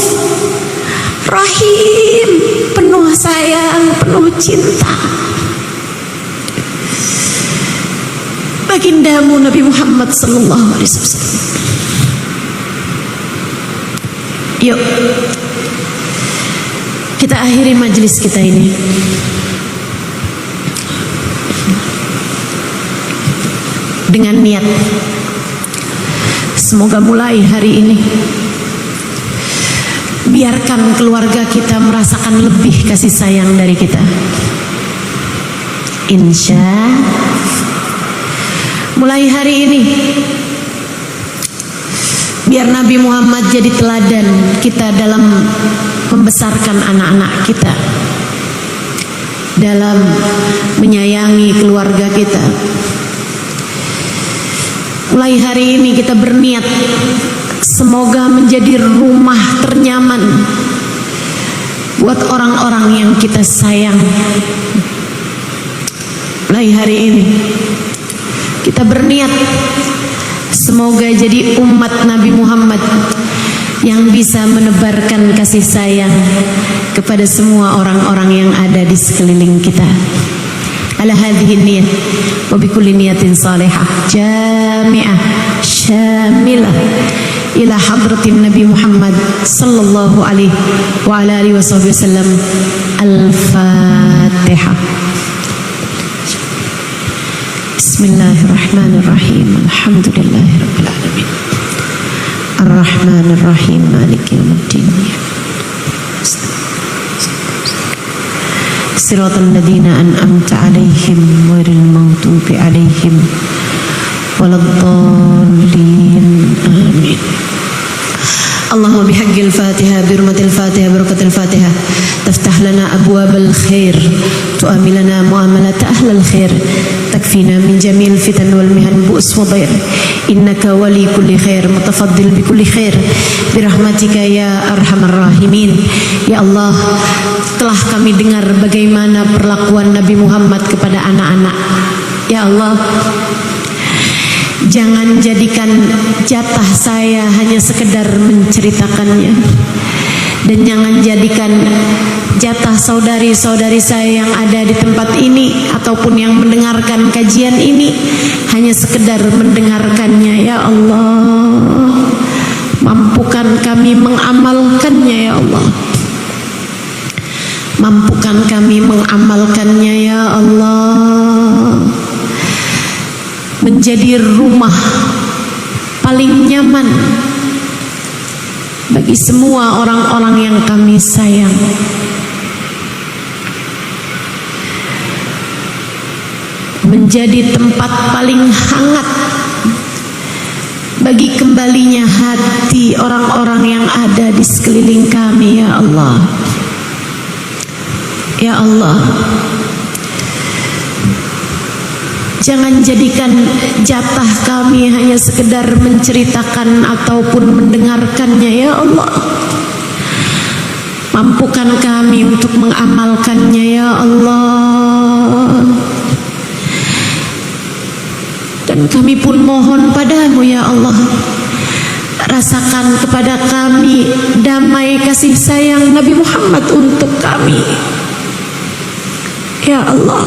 Rahim, penuh sayang, penuh cinta. Bagindamu Nabi Muhammad sallallahu alaihi wasallam. Yuk, kita akhiri majelis kita ini dengan niat, semoga mulai hari ini biarkan keluarga kita merasakan lebih kasih sayang dari kita. Insya mulai hari ini biar Nabi Muhammad jadi teladan kita dalam membesarkan anak-anak kita, dalam menyayangi keluarga kita. Mulai hari ini kita berniat semoga menjadi rumah ternyaman buat orang-orang yang kita sayang. Mulai hari ini kita berniat semoga jadi umat Nabi Muhammad yang bisa menebarkan kasih sayang kepada semua orang-orang yang ada di sekeliling kita. Ala hadhihi niyat wa bi kulli niyatin salihah jami'ah syamilah ila hadratin Nabi Muhammad sallallahu alaihi wa ala alihi wasallam. Al-Fatihah. Bismillahirrahmanirrahim. Alhamdulillahirabbil alamin. Ar-Rahmanir-Rahim. Maliki yaumiddin. Siratal ladzina an'amta 'alaihim ghairil maghdubi 'alaihim waladdallin. Amin. Allahumma bihaqqil Fatihah, birmatil Fatihah, barakatil Fatihah, taftah lana abwabal khair, tu'amil lana muamalat ahlal khair, takfina min jamil fitan wal mihan bu's wa dhair, innaka wali kulli khair, mutafaddil bi kulli khair, birahmatika ya arhamar rahimin. Ya Allah, telah kami dengar bagaimana perlakuan Nabi Muhammad kepada anak-anak. Ya Allah, jangan jadikan jatah saya hanya sekedar menceritakannya, dan jangan jadikan jatah saudari-saudari saya yang ada di tempat ini ataupun yang mendengarkan kajian ini hanya sekedar mendengarkannya. Ya Allah, mampukan kami mengamalkannya. Ya Allah, mampukan kami mengamalkannya. Ya Allah, menjadi rumah paling nyaman bagi semua orang-orang yang kami sayang. Menjadi tempat paling hangat bagi kembalinya hati orang-orang yang ada di sekeliling kami. Ya Allah, ya Allah, jangan jadikan jatah kami hanya sekedar menceritakan ataupun mendengarkannya. Ya Allah, mampukan kami untuk mengamalkannya. Ya Allah, dan kami pun mohon padamu ya Allah, rasakan kepada kami damai kasih sayang Nabi Muhammad untuk kami. Ya Allah,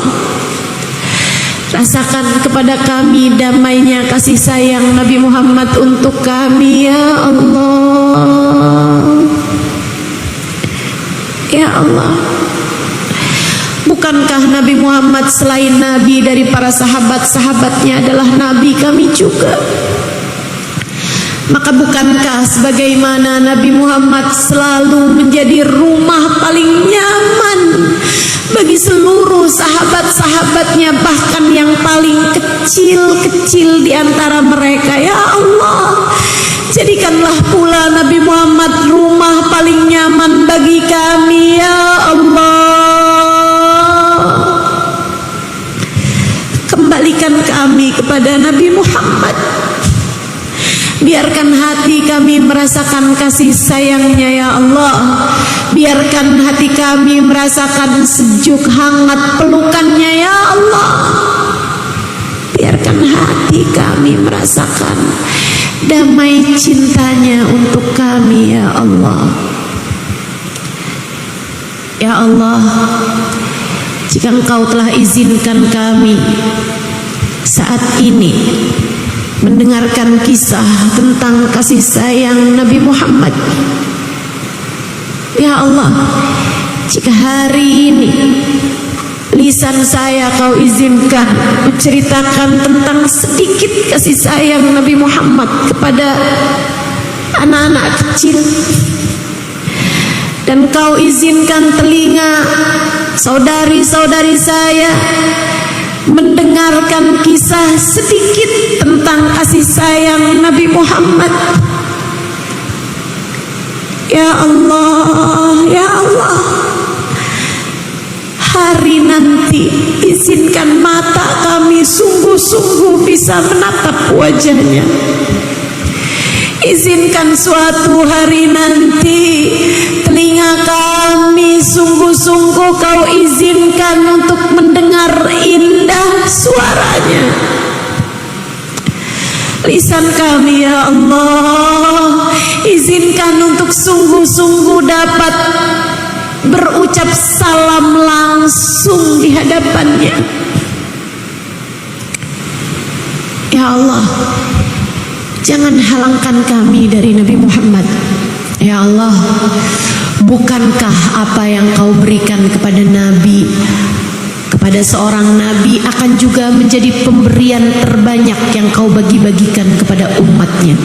rasakan kepada kami damainya kasih sayang Nabi Muhammad untuk kami. Ya Allah, ya Allah, bukankah Nabi Muhammad selain Nabi dari para sahabat-sahabatnya adalah Nabi kami juga? Maka bukankah sebagaimana Nabi Muhammad selalu menjadi rumah paling nyaman bagi seluruh sahabat-sahabatnya, bahkan yang paling kecil-kecil di antara mereka? Ya Allah, jadikanlah pula Nabi Muhammad rumah paling nyaman bagi kami. Ya Allah, kembalikan kami kepada Nabi Muhammad. Biarkan hati kami merasakan kasih sayangnya. Ya Allah, biarkan hati kami merasakan sejuk hangat pelukannya. Ya Allah, biarkan hati hati kami merasakan damai cintanya untuk kami ya Allah. Ya Allah, jika Engkau telah izinkan kami saat ini mendengarkan kisah tentang kasih sayang Nabi Muhammad, ya Allah, jika hari ini lisan saya Kau izinkan menceritakan tentang sedikit kasih sayang Nabi Muhammad kepada anak-anak kecil, dan Kau izinkan telinga saudari-saudari saya mendengarkan kisah sedikit tentang kasih sayang Nabi Muhammad, ya Allah, ya Allah, hari nanti izinkan mata kami sungguh-sungguh bisa menatap wajahnya. Izinkan suatu hari nanti telinga kami sungguh-sungguh Kau izinkan untuk mendengar indah suaranya. Lisan kami ya Allah, izinkan untuk sungguh-sungguh dapat berucap salam langsung di hadapannya. Ya Allah, jangan halangkan kami dari Nabi Muhammad. Ya Allah, bukankah apa yang Kau berikan kepada Nabi, kepada seorang Nabi, akan juga menjadi pemberian terbanyak yang Kau bagi-bagikan kepada umatnya?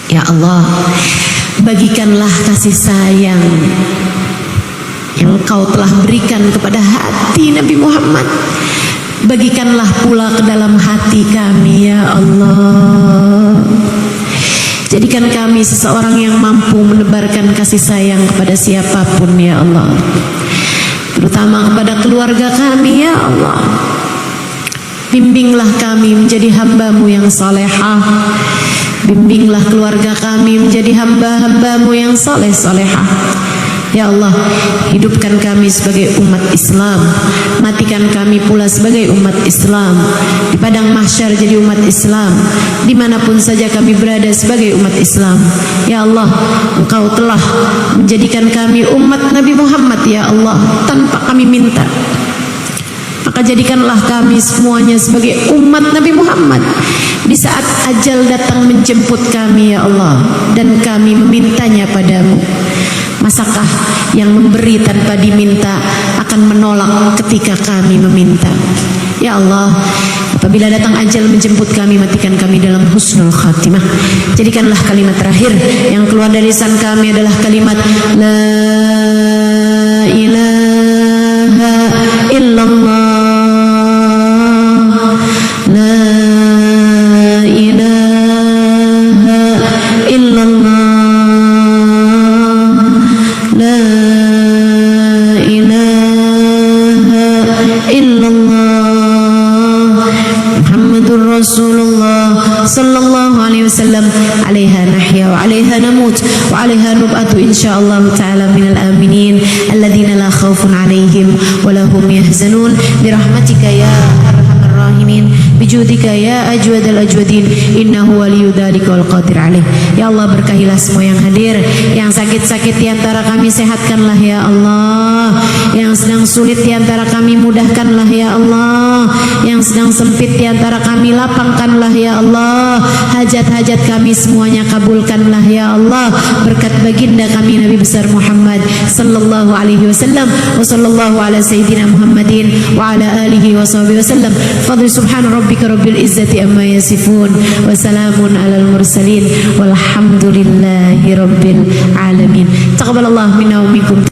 Ya Allah, bagikanlah kasih sayang yang Kau telah berikan kepada hati Nabi Muhammad, bagikanlah pula ke dalam hati kami ya Allah. Jadikan kami seseorang yang mampu menebarkan kasih sayang kepada siapapun ya Allah, terutama kepada keluarga kami ya Allah. Bimbinglah kami menjadi hamba-Mu yang salehah, bimbinglah keluarga kami menjadi hamba-hamba-Mu yang saleh-salehah. Ya Allah, hidupkan kami sebagai umat Islam, matikan kami pula sebagai umat Islam, di padang mahsyar jadi umat Islam, dimanapun saja kami berada sebagai umat Islam. Ya Allah, Engkau telah menjadikan kami umat Nabi Muhammad ya Allah, tanpa kami minta. Maka jadikanlah kami semuanya sebagai umat Nabi Muhammad di saat ajal datang menjemput kami ya Allah, dan kami memintanya padamu. Masakah yang memberi tanpa diminta akan menolak ketika kami meminta? Ya Allah, apabila datang ajal menjemput kami, matikan kami dalam husnul khatimah. Jadikanlah kalimat terakhir yang keluar dari lisan kami adalah kalimat La ilaha illallah, La ilaha illallah, La ilaha illallah, Muhammadur Rasulullah sallallahu alaihi wasallam. Alaiha nahya wa alaiha namut wa alaiha nub'atu insyaallah ta'ala minal aminin alladzina la khaufun alaihim wa lahum yahzanun birahmatika ya arhamar rahimin bijudika ya ajwadal ajwadin innahu waliyyu dzalika wal qadir alaih. Ya Allah, berkahilah semua yang hadir, yang sakit-sakit di antara kami sehatkanlah ya Allah, yang sedang sulit di antara kami mudahkanlah ya Allah, yang sedang sempit di antara kami lapangkanlah ya Allah, hajat-hajat kami semuanya kabulkanlah ya Allah, berkat baginda kami Nabi besar Muhammad sallallahu alaihi wasallam. Wa sallallahu ala sayyidina Muhammadin wa ala alihi wa sahbihi wasallam. Fadli subhana rabbika rabbil izzati amma yasifun wa salamun alal mursalin walhamdulillahi rabbil alamin. Taqabbalallahu minna wa minkum.